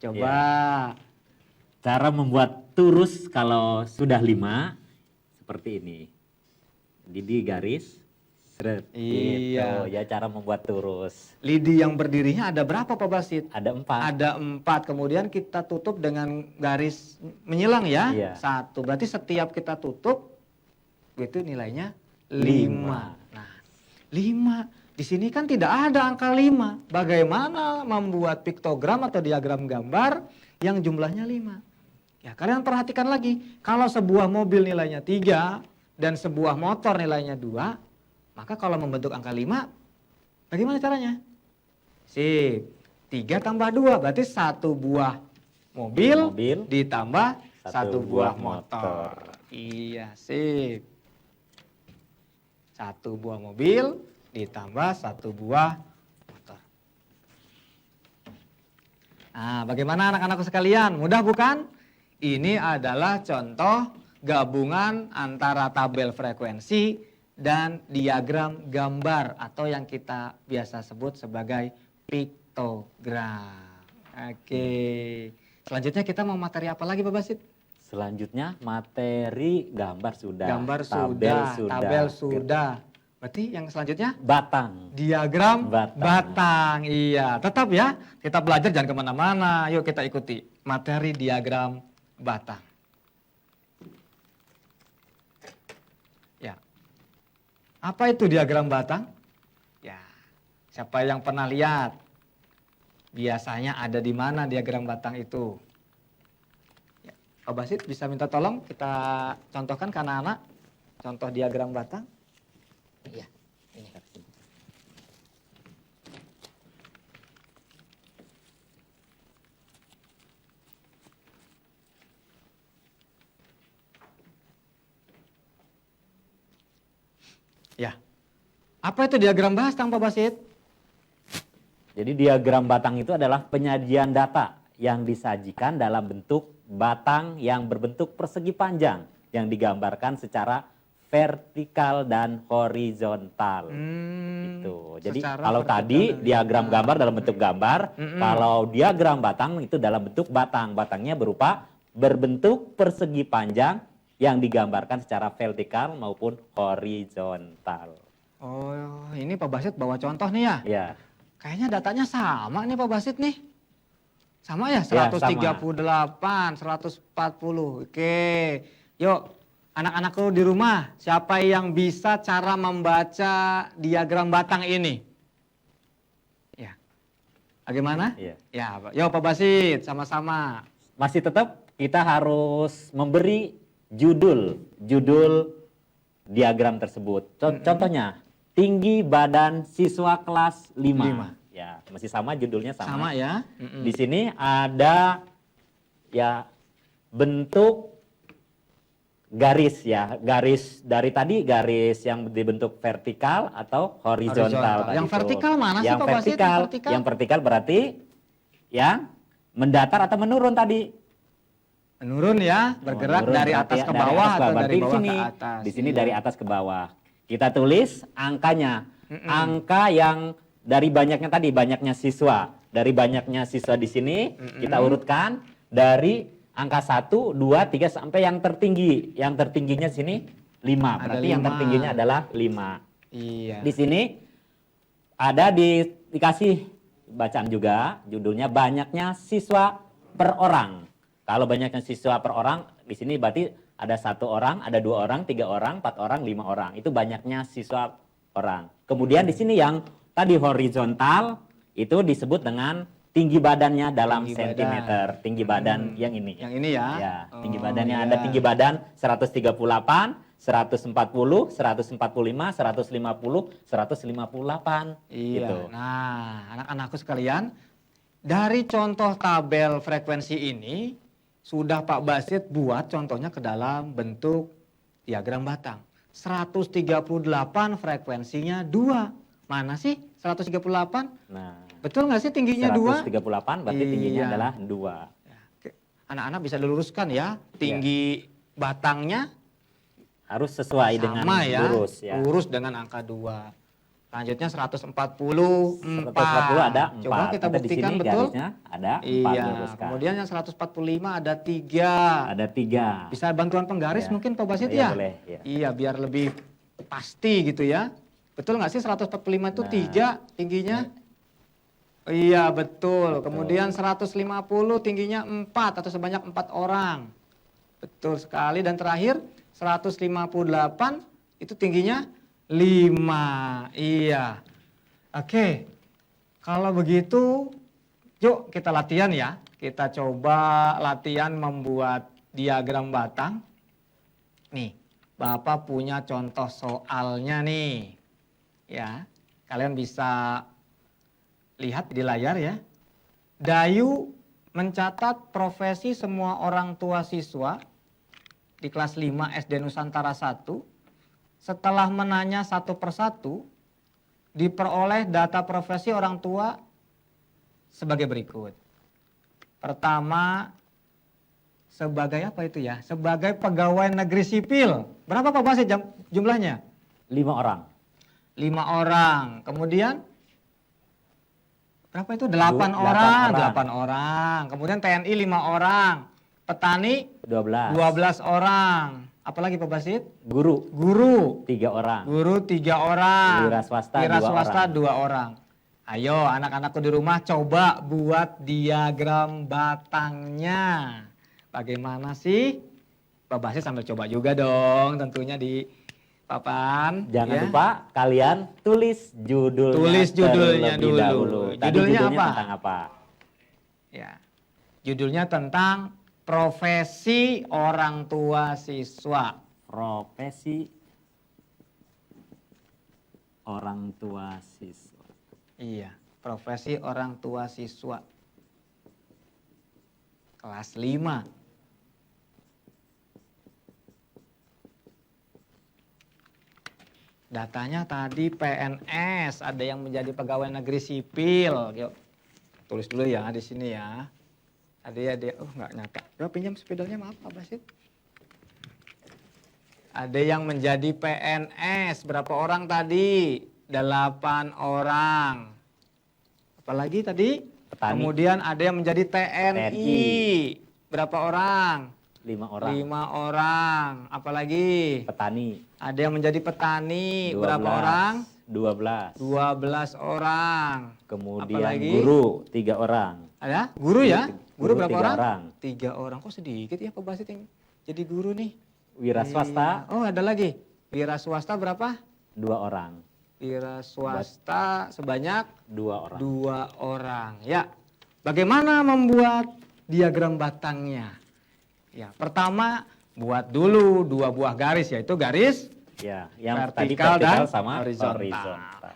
Coba. Cara membuat turus kalau sudah 5 seperti ini. Di garis seret. Iya. Gitu. Ya cara membuat turus. Lidi yang berdirinya ada berapa Pak Basit? Ada 4. Ada 4. Kemudian kita tutup dengan garis menyilang ya. Iya. 1. Berarti setiap kita tutup itu nilainya 5. 5. Nah, 5. Di sini kan tidak ada angka 5. Bagaimana membuat piktogram atau diagram gambar yang jumlahnya 5? Ya, kalian perhatikan lagi. Kalau sebuah mobil nilainya 3 dan sebuah motor nilainya 2, maka kalau membentuk angka 5, bagaimana caranya? Sip. 3 tambah 2 berarti 1 buah mobil ditambah 1 buah motor. Iya, sip. 1 buah mobil ditambah 1 buah motor. Nah, bagaimana anak-anakku sekalian? Mudah bukan? Ini adalah contoh gabungan antara tabel frekuensi dan diagram gambar atau yang kita biasa sebut sebagai piktogram. Oke. Selanjutnya kita mau materi apa lagi Pak Basit? Selanjutnya materi gambar sudah. Gambar tabel sudah. Berarti yang selanjutnya? Batang. Diagram batang. Iya, tetap ya. Kita belajar jangan kemana-mana. Yuk kita ikuti materi diagram batang. Ya. Apa itu diagram batang? Ya. Siapa yang pernah lihat? Biasanya ada di mana diagram batang itu? Ya. Pak Basit bisa minta tolong kita contohkan ke anak-anak contoh diagram batang? Iya, ini. Ya. Apa itu diagram batang, Pak Basit? Jadi diagram batang itu adalah penyajian data yang disajikan dalam bentuk batang yang berbentuk persegi panjang yang digambarkan secara vertikal dan horizontal. Gitu. Jadi kalau tadi diagram gambar dalam bentuk gambar, kalau diagram batang itu dalam bentuk batang. Batangnya berupa berbentuk persegi panjang yang digambarkan secara vertikal maupun horizontal. Oh, ini Pak Basit bawa contoh nih ya? Ya. Kayaknya datanya sama nih Pak Basit nih. Sama ya? Ya, 138, 140. Oke. Yuk, anak-anakku di rumah, siapa yang bisa cara membaca diagram batang ini? Ya. Bagaimana? Iya. Ya, yuk Pak Basit, sama-sama. Masih tetap kita harus memberi judul diagram tersebut. Contohnya, tinggi badan siswa kelas 5. Ya, masih sama judulnya sama. Sama ya. Di sini ada ya bentuk garis ya, garis dari tadi garis yang dibentuk vertikal atau horizontal. Tadi Yang tuh. vertikal mana sih Yang Pak Basit? vertikal, yang vertikal berarti yang mendatar atau menurun tadi. Menurun ya, bergerak Menurun dari berarti atas ya, ke bawah atau Berarti dari di bawah sini, ke atas. di sini Iya. dari atas ke bawah. Kita tulis angkanya, angka yang dari banyaknya tadi, banyaknya siswa. Dari banyaknya siswa di sini kita urutkan dari angka 1, 2, 3 sampai yang tertinggi. Yang tertingginya sini 5. Ada Berarti yang 5. tertingginya adalah 5. Iya. Di sini ada dikasih bacaan juga, judulnya banyaknya siswa per orang. Kalau banyaknya siswa per orang, di sini berarti ada 1 orang, ada 2 orang, 3 orang, 4 orang, 5 orang. Itu banyaknya siswa orang. Kemudian di sini yang tadi horizontal itu disebut dengan tinggi badannya dalam Tinggi sentimeter. Tinggi badan yang ini. Yang ini ya? Ya, tinggi Oh, badannya iya. ada tinggi badan 138, 140, 145, 150, 158. Iya. Gitu. Nah, anak-anakku sekalian, dari contoh tabel frekuensi ini sudah Pak Basit buat contohnya ke dalam bentuk diagram batang. 138 frekuensinya 2. Mana sih 138? Nah, Betul nggak sih tingginya 2? 138 berarti tingginya Iya. adalah 2. Anak-anak bisa diluruskan ya, tinggi batangnya Harus sesuai dengan sama ya, lurus ya. lurus dengan angka 2. Selanjutnya 144. 140 ada 4. Coba kita Nanti di buktikan sini betul. garisnya ada 4 Iya, luruskan. kemudian yang 145 ada 3. Ada 3. Bisa bantuan penggaris Ya. mungkin Pak Basit Iya, ya? boleh, ya. Iya, biar lebih pasti gitu ya. Betul nggak sih 145 itu Nah. 3 tingginya? Iya, betul. Kemudian 150 tingginya 4 atau sebanyak 4 orang. Betul sekali. Dan terakhir 158 itu tingginya 5. Iya. Oke. Kalau begitu, yuk kita latihan ya. Kita coba latihan membuat diagram batang. Nih, Bapak punya contoh soalnya nih. Ya, kalian bisa lihat di layar ya. Dayu mencatat profesi semua orang tua siswa di kelas 5 SD Nusantara 1. Setelah menanya satu persatu, diperoleh data profesi orang tua sebagai berikut. Pertama, sebagai apa itu ya? Sebagai pegawai negeri sipil. Berapa Pak Basit jumlahnya? 5 orang. 5 orang. Kemudian berapa itu? 8 8 orang. orang. 8 orang. Kemudian TNI 5 orang. Petani 12. 12 orang. Apalagi Pak Basit? Guru Guru. 3 orang. Guru 3 orang. Wira swasta Wira 2 swasta orang. 2 orang. Ayo anak-anakku di rumah coba buat diagram batangnya. Bagaimana sih? Pak Basit sambil coba juga dong tentunya di papan. Jangan ya. lupa kalian tulis judulnya. Tulis judulnya terlebih dulu. dahulu. Tadi Judulnya apa? tentang apa? Ya. Judulnya tentang profesi orang tua siswa. Profesi orang tua siswa. Iya, profesi orang tua siswa. Kelas 5. Datanya tadi PNS, ada yang menjadi pegawai negeri sipil. Yuk, tulis dulu ya di sini ya. Ada nggak nyata. Coba pinjam spidolnya, maaf Pak Basit. Ada yang menjadi PNS, berapa orang tadi? 8 orang. Apalagi tadi? Petani. Kemudian ada yang menjadi TNI. Berapa orang? 5 orang. 5 orang. Apalagi? Petani. Ada yang menjadi petani. 12. Berapa orang? 12. 12 orang. Kemudian Apalagi? guru 3 orang. Ada? Guru ya? Guru Guru berapa 3 orang? orang. 3 orang. Kok sedikit ya Pak Basit yang jadi guru nih? Wira swasta Iya. Oh, ada lagi. Wira swasta berapa? 2 orang. Wira swasta sebanyak 2 orang. 2 orang. Ya. Bagaimana membuat diagram batangnya? Ya, pertama buat dulu 2 buah garis, yaitu garis Ya, yang vertikal tadi vertikal dan sama horizontal. horizontal.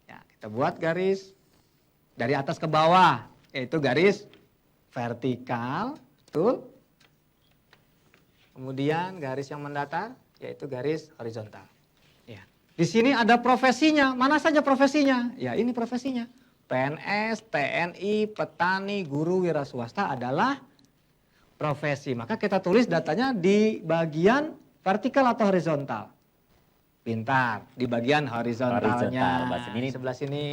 Ya, kita buat garis dari atas ke bawah, yaitu garis vertikal, betul? Kemudian garis yang mendatar yaitu garis horizontal. Ya. Di sini ada profesinya. Mana saja profesinya? Ya, ini profesinya. PNS, TNI, petani, guru, wira swasta adalah profesi. Maka kita tulis datanya di bagian vertikal atau horizontal. Pintar, di bagian horizontalnya. Horizontal, ini sebelah sini.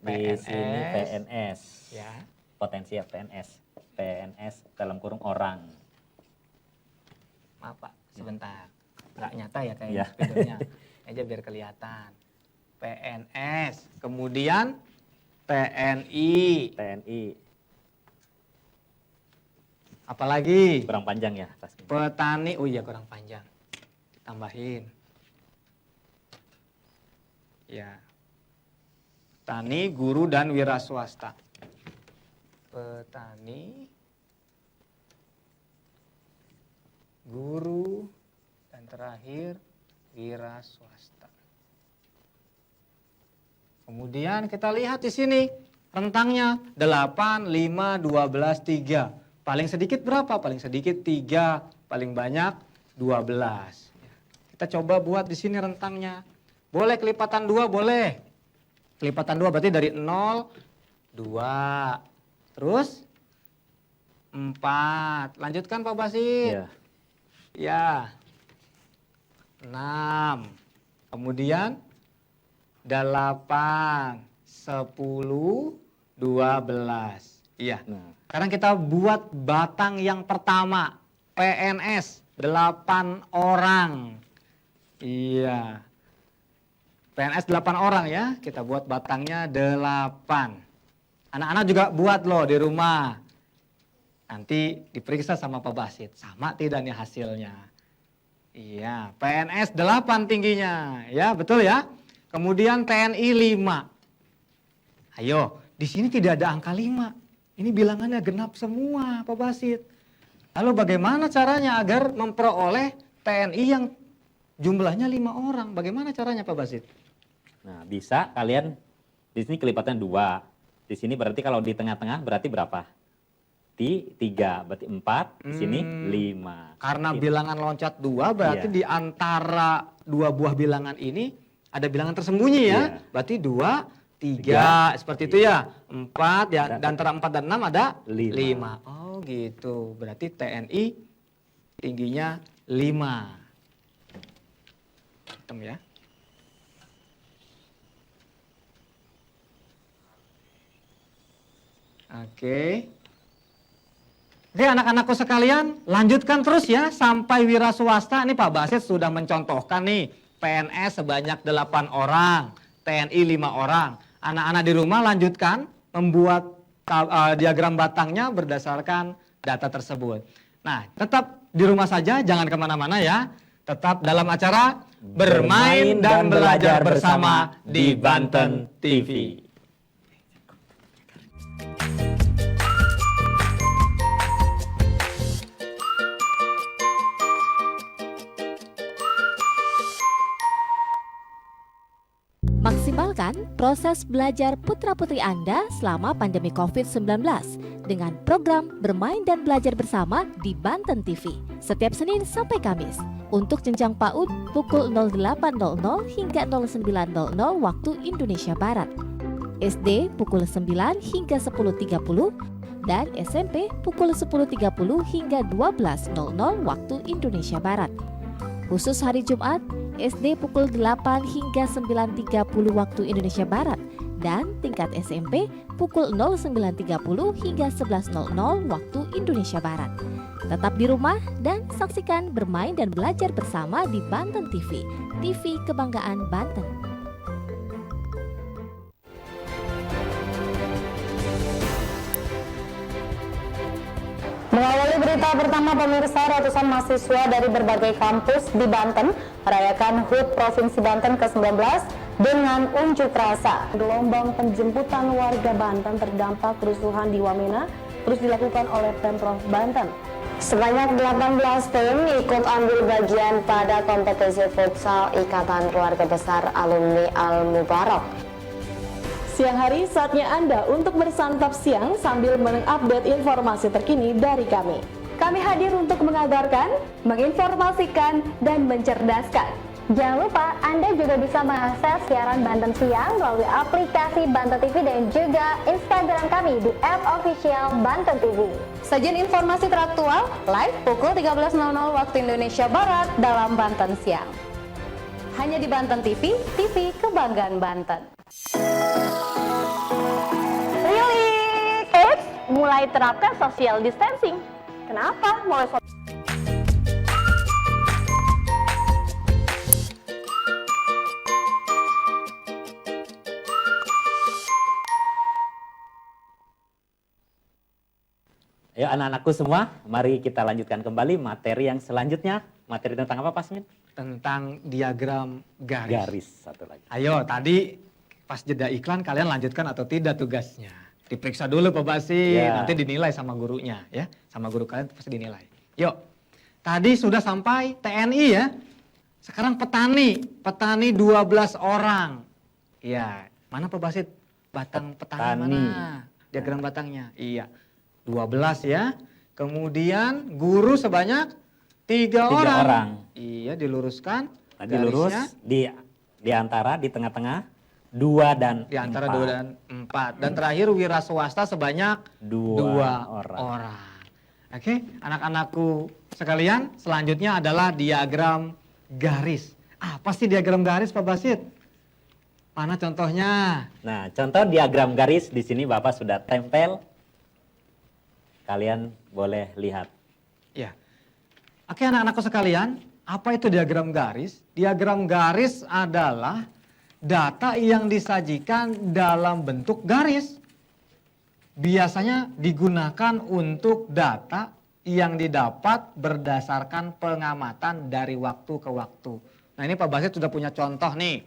Di sini PNS. Ya. Potensi ya PNS. PNS dalam kurung orang. Maaf Pak, sebentar. Nggak nyata ya kayaknya Ya. spidolnya. Aja biar kelihatan. PNS, kemudian TNI. TNI. Apalagi? Kurang panjang ya. Petani, oh iya kurang panjang. Ditambahin. Ya. Petani, guru, dan wira swasta. Petani, guru, dan terakhir wira swasta. Kemudian kita lihat di sini rentangnya 8, 5, 12, 3. Paling sedikit berapa? Paling sedikit 3, paling banyak 12. Kita coba buat di sini rentangnya. Boleh kelipatan 2, boleh. Kelipatan 2 berarti dari 0, 2. Terus 4. Lanjutkan Pak Basit. Iya. Ya. 6. Kemudian 8, 10, 12. Iya. Nah, Sekarang kita buat batang yang pertama. PNS 8 orang. Iya. PNS 8 orang ya. Kita buat batangnya 8. Anak-anak juga buat loh di rumah. Nanti diperiksa sama Pak Basit. Sama tidak nih hasilnya? Iya, PNS 8 tingginya. Ya, betul ya. Kemudian TNI 5. Ayo, di sini tidak ada angka 5. Ini bilangannya genap semua, Pak Basit. Lalu bagaimana caranya agar memperoleh TNI yang jumlahnya 5 orang? Bagaimana caranya Pak Basit? nah, bisa kalian di sini kelipatan 2. Di sini berarti kalau di tengah-tengah berarti berapa? 3, berarti 4, di sini 5. Karena Gitu. bilangan loncat 2 berarti Iya. di antara 2 buah bilangan ini ada bilangan tersembunyi ya. Iya. Berarti 2, 3, seperti itu ya. 4 ya, dan antara 4 dan 6 ada 5. 5. Oh gitu. Berarti TNI tingginya 5. Hitung ya. Oke. Oke anak-anakku sekalian, lanjutkan terus ya sampai wira swasta. Ini Pak Basit sudah mencontohkan nih, PNS sebanyak 8 orang, TNI 5 orang. Anak-anak di rumah lanjutkan membuat diagram batangnya berdasarkan data tersebut. Nah, tetap di rumah saja, jangan kemana-mana ya. Tetap dalam acara Bermain dan Belajar Bersama di Banten TV. Maksimalkan proses belajar putra-putri Anda selama pandemi COVID-19 dengan program Bermain dan Belajar Bersama di Banten TV setiap Senin sampai Kamis. Untuk jenjang PAUD pukul 08.00 hingga 09.00 waktu Indonesia Barat. SD pukul 9 hingga 10.30 dan SMP pukul 10.30 hingga 12.00 waktu Indonesia Barat. Khusus hari Jumat, SD pukul 8 hingga 9.30 waktu Indonesia Barat dan tingkat SMP pukul 09.30 hingga 11.00 waktu Indonesia Barat. Tetap di rumah dan saksikan Bermain dan Belajar Bersama di Banten TV, TV Kebanggaan Banten. Mengawali berita pertama pemirsa, ratusan mahasiswa dari berbagai kampus di Banten merayakan HUT Provinsi Banten ke-19 dengan unjuk rasa. Gelombang penjemputan warga Banten terdampak kerusuhan di Wamena terus dilakukan oleh Pemprov Banten. Sebanyak 18 tim ikut ambil bagian pada kompetisi futsal Ikatan Keluarga Besar Alumni Al-Mubarak. Siang hari saatnya Anda untuk bersantap siang sambil mengupdate informasi terkini dari kami. Kami hadir untuk mengabarkan, menginformasikan, dan mencerdaskan. Jangan lupa Anda juga bisa mengakses siaran Banten Siang melalui aplikasi Banten TV dan juga Instagram kami di @officialbanten.tv. Sajian informasi teraktual live pukul 13.00 waktu Indonesia Barat dalam Banten Siang. Hanya di Banten TV, TV Kebanggaan Banten. Rilik! Eits, mulai terapkan social distancing. Kenapa? Mulai Ayo anak-anakku semua, mari kita lanjutkan kembali materi yang selanjutnya. Materi tentang apa, Pak Smin? Tentang diagram garis. Garis, satu lagi. Ayo, tadi pas jeda iklan kalian lanjutkan atau tidak tugasnya? Diperiksa dulu Pak Basi, Ya. nanti dinilai sama gurunya ya. Sama guru kalian pasti dinilai. Yuk, tadi sudah sampai TNI ya. Sekarang petani 12 orang. Iya, mana Pak Basit? Batang petani mana? Diagram batangnya, iya. 12 ya. Kemudian guru sebanyak 3 orang. Iya, diluruskan. Nah, dilurus di antara, di tengah-tengah, 2 dan 4. Di antara 2 dan 4. Dan terakhir wira swasta sebanyak 2 orang. Oke, anak-anakku sekalian, selanjutnya adalah diagram garis. Apa sih diagram garis Pak Basit? Mana contohnya? Nah, contoh diagram garis di sini Bapak sudah tempel. Kalian boleh lihat. Ya. Oke anak-anakku sekalian, apa itu diagram garis? Diagram garis adalah data yang disajikan dalam bentuk garis. Biasanya digunakan untuk data yang didapat berdasarkan pengamatan dari waktu ke waktu. Nah ini Pak Basit sudah punya contoh nih.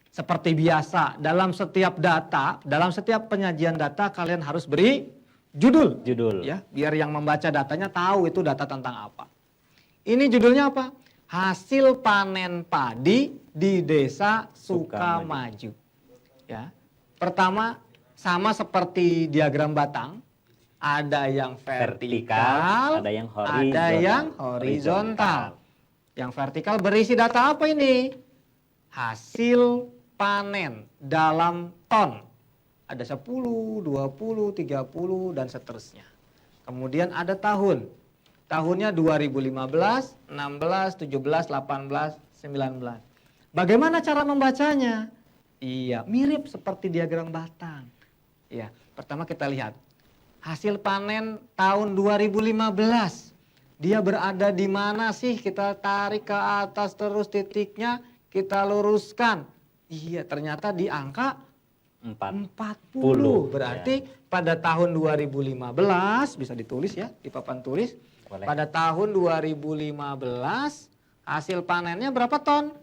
Seperti biasa, dalam setiap data, dalam setiap penyajian data kalian harus beri judul. Ya, biar yang membaca datanya tahu itu data tentang apa. Ini judulnya apa? Hasil panen padi di Desa Sukamaju. Ya. Pertama, sama seperti diagram batang, ada yang vertikal, ada yang horizontal. Yang vertikal berisi data apa ini? Hasil panen dalam ton. Ada 10, 20, 30, dan seterusnya. Kemudian ada tahun. Tahunnya 2015, 16, 17, 18, 19. Bagaimana cara membacanya? Iya, mirip seperti diagram batang. Iya, pertama kita lihat. Hasil panen tahun 2015. Dia berada di mana sih? Kita tarik ke atas terus titiknya, kita luruskan. Iya, ternyata di angka 40. Berarti pada tahun 2015, bisa ditulis ya di papan tulis. Boleh. Pada tahun 2015 hasil panennya berapa ton?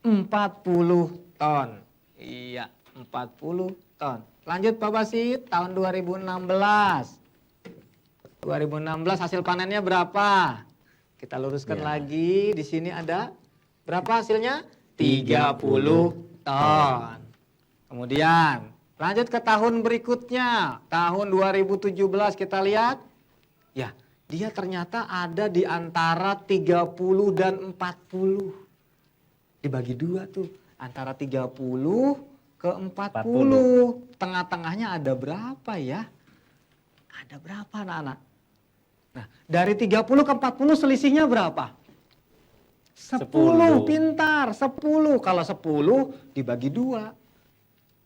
40 ton. Iya, 40 ton. Lanjut Pak Basit, tahun 2016. 2016 hasil panennya berapa? Kita luruskan lagi, di sini ada berapa hasilnya? 30 ton. Kemudian lanjut ke tahun berikutnya, tahun 2017 kita lihat, ya dia ternyata ada di antara 30 dan 40. Dibagi 2 tuh, antara 30 ke 40. Tengah-tengahnya ada berapa ya? Ada berapa anak-anak? Nah dari 30 ke 40 selisihnya berapa? 10, pintar, 10. Kalau 10 dibagi 2.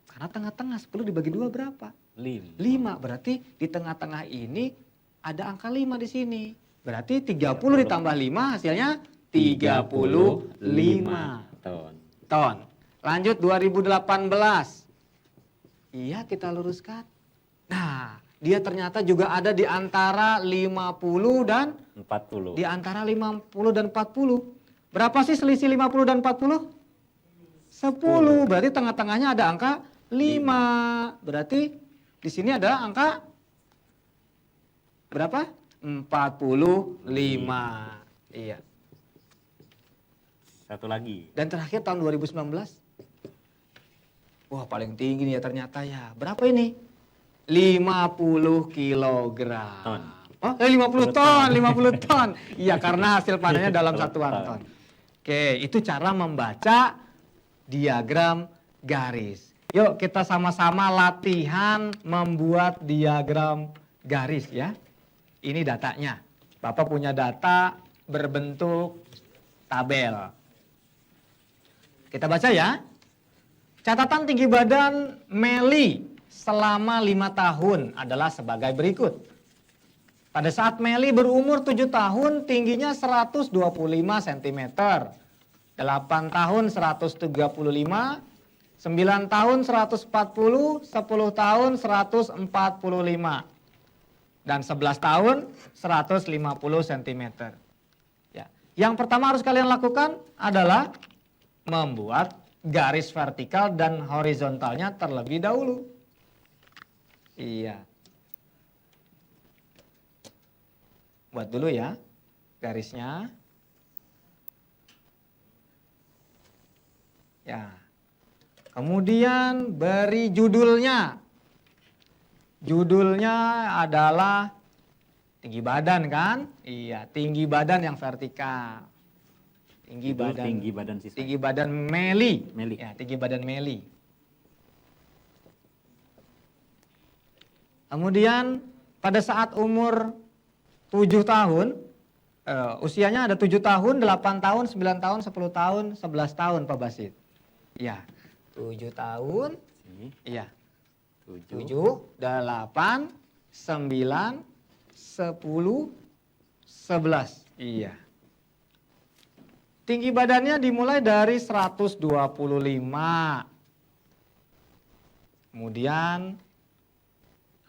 Karena tengah-tengah 10 dibagi 2 berapa? 5. Berarti di tengah-tengah ini ada angka 5 di sini. Berarti 30 ditambah 5 hasilnya 35 ton. Lanjut 2018. Iya, kita luruskan. Nah, dia ternyata juga ada di antara 50 dan 40. Di antara 50 dan 40. Berapa sih selisih 50 dan 40? 10. Berarti tengah-tengahnya ada angka 5. Berarti di sini ada angka berapa? 45. Iya. Satu lagi. Dan terakhir tahun 2019. Wah, paling tinggi nih ya ternyata ya. Berapa ini? 50 kilogram. Oh, 50 ton, 50 ton. Iya, karena hasil panennya dalam satuan ton. Oke, itu cara membaca diagram garis. Yuk kita sama-sama latihan membuat diagram garis ya. Ini datanya. Bapak punya data berbentuk tabel. Kita baca ya. Catatan tinggi badan Meli selama 5 tahun adalah sebagai berikut. Pada saat Meli berumur 7 tahun, tingginya 125 cm. 8 tahun 135, 9 tahun 140, 10 tahun 145. Dan 11 tahun 150 cm. Ya. Yang pertama harus kalian lakukan adalah membuat garis vertikal dan horizontalnya terlebih dahulu. Iya. Buat dulu ya garisnya. Ya. Kemudian beri judulnya. Judulnya adalah tinggi badan kan? Iya, tinggi badan yang vertikal. Tinggi badan siswa. Tinggi badan Meli. Meli. Ya, tinggi badan Meli. Kemudian pada saat umur 7 tahun, usianya ada 7 tahun, 8 tahun, 9 tahun, 10 tahun, 11 tahun Pak Basit. Ya, 7 tahun. Iya. 7, 8, 9, 10, 11. Iya. Tinggi badannya dimulai dari 125. Kemudian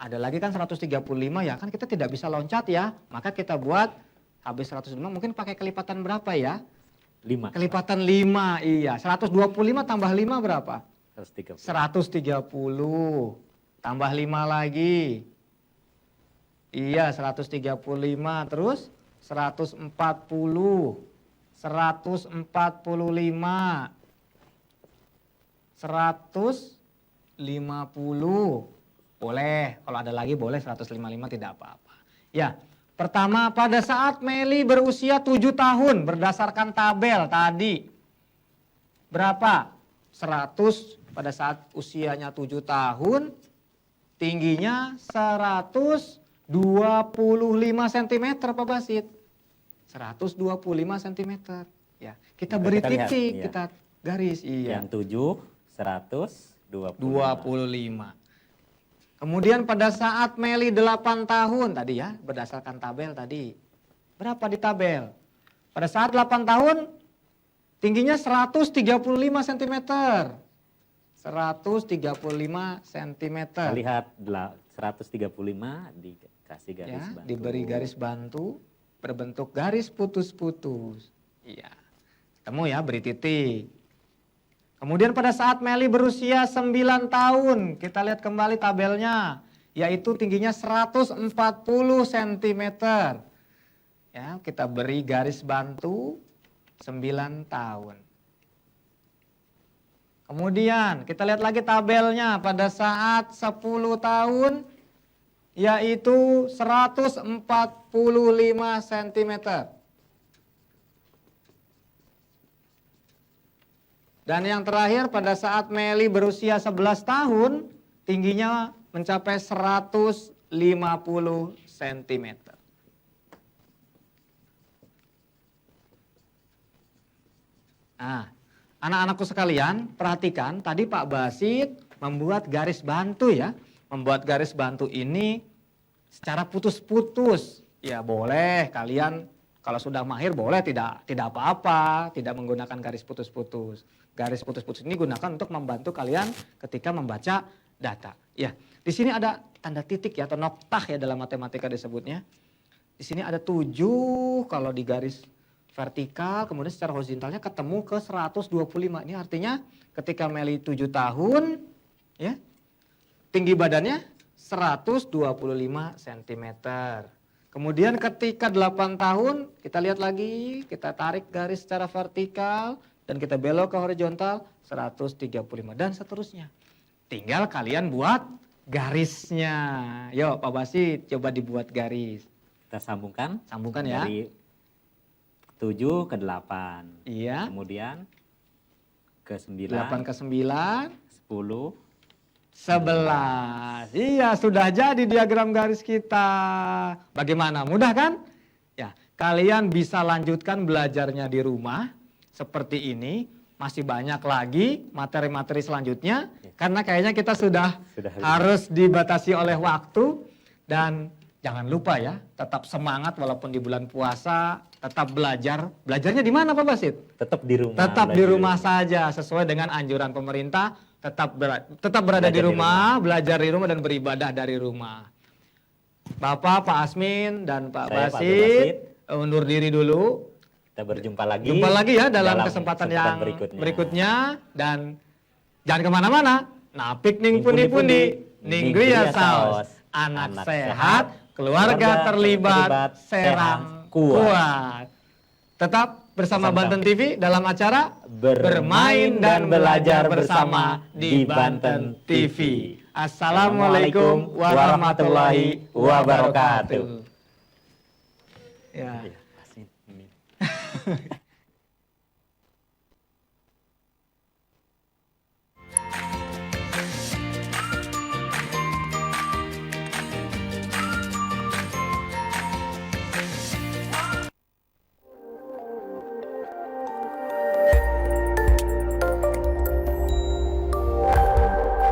ada lagi kan 135 ya, kan kita tidak bisa loncat ya. Maka kita buat habis 105 mungkin pakai kelipatan berapa ya? 5. Kelipatan 5, iya. 125 tambah 5 berapa? 130. 130. Tambah 5 lagi. Iya, 135. Terus 140. 145, 150, boleh, kalau ada lagi boleh 155 tidak apa-apa. Ya, pertama pada saat Meli berusia 7 tahun berdasarkan tabel tadi. Berapa? 100 pada saat usianya 7 tahun, tingginya 125 cm Pak Basit. 125 cm. Ya, kita beri kita titik, lihat, iya. kita garis. Iya. Yang 7, 125. Kemudian pada saat Meli 8 tahun tadi ya, berdasarkan tabel tadi. Berapa di tabel? Pada saat 8 tahun tingginya 135 cm. 135 cm. Kita lihat 135 dikasih garis Ya, bantu. diberi garis bantu berbentuk garis putus-putus. Iya. Ketemu ya, beri titik. Kemudian pada saat Meli berusia 9 tahun, kita lihat kembali tabelnya, yaitu tingginya 140 cm. Ya, kita beri garis bantu 9 tahun. Kemudian kita lihat lagi tabelnya pada saat 10 tahun, yaitu 145 cm. Dan yang terakhir pada saat Meli berusia 11 tahun, tingginya mencapai 150 cm. Nah, anak-anakku sekalian, perhatikan tadi Pak Basit membuat garis bantu ya. Membuat garis bantu ini secara putus-putus. Ya boleh kalian kalau sudah mahir boleh tidak apa-apa, tidak menggunakan garis putus-putus. Garis putus-putus ini gunakan untuk membantu kalian ketika membaca data. Ya, di sini ada tanda titik ya atau noktah ya dalam matematika disebutnya. Di sini ada 7 kalau di garis vertikal, kemudian secara horizontalnya ketemu ke 125. Ini artinya ketika Meli 7 tahun ya, tinggi badannya 125 cm. Kemudian ketika 8 tahun, kita lihat lagi, kita tarik garis secara vertikal dan kita belok ke horizontal 135 dan seterusnya. Tinggal kalian buat garisnya. Yuk Pak Basit coba dibuat garis. Kita sambungkan. Sambungkan ya. Dari 7 ke 8. Iya. Kemudian ke 9. 8 ke 9. 10. 11. Iya, sudah jadi diagram garis kita. Bagaimana? Mudah kan? Ya, kalian bisa lanjutkan belajarnya di rumah seperti ini. Masih banyak lagi materi-materi selanjutnya karena kayaknya kita sudah harus dibatasi oleh waktu. Dan jangan lupa ya, tetap semangat walaupun di bulan puasa, tetap belajar. Belajarnya di mana Pak Basit? Tetap di rumah. Tetap di rumah saja sesuai dengan anjuran pemerintah. Tetap berada di rumah, belajar di rumah dan beribadah dari rumah. Bapak, Pak Asmin dan Pak Basit undur diri dulu. Kita berjumpa lagi. Jumpa lagi ya dalam kesempatan yang berikutnya. Dan jangan kemana-mana. Napik ning pundi-pundi, ning gria saos. Anak sehat, keluarga terlibat, serang kuat. Tetap bersama Banten TV dalam acara Bermain dan Belajar Bersama di Banten TV. Assalamualaikum warahmatullahi wabarakatuh. Ya.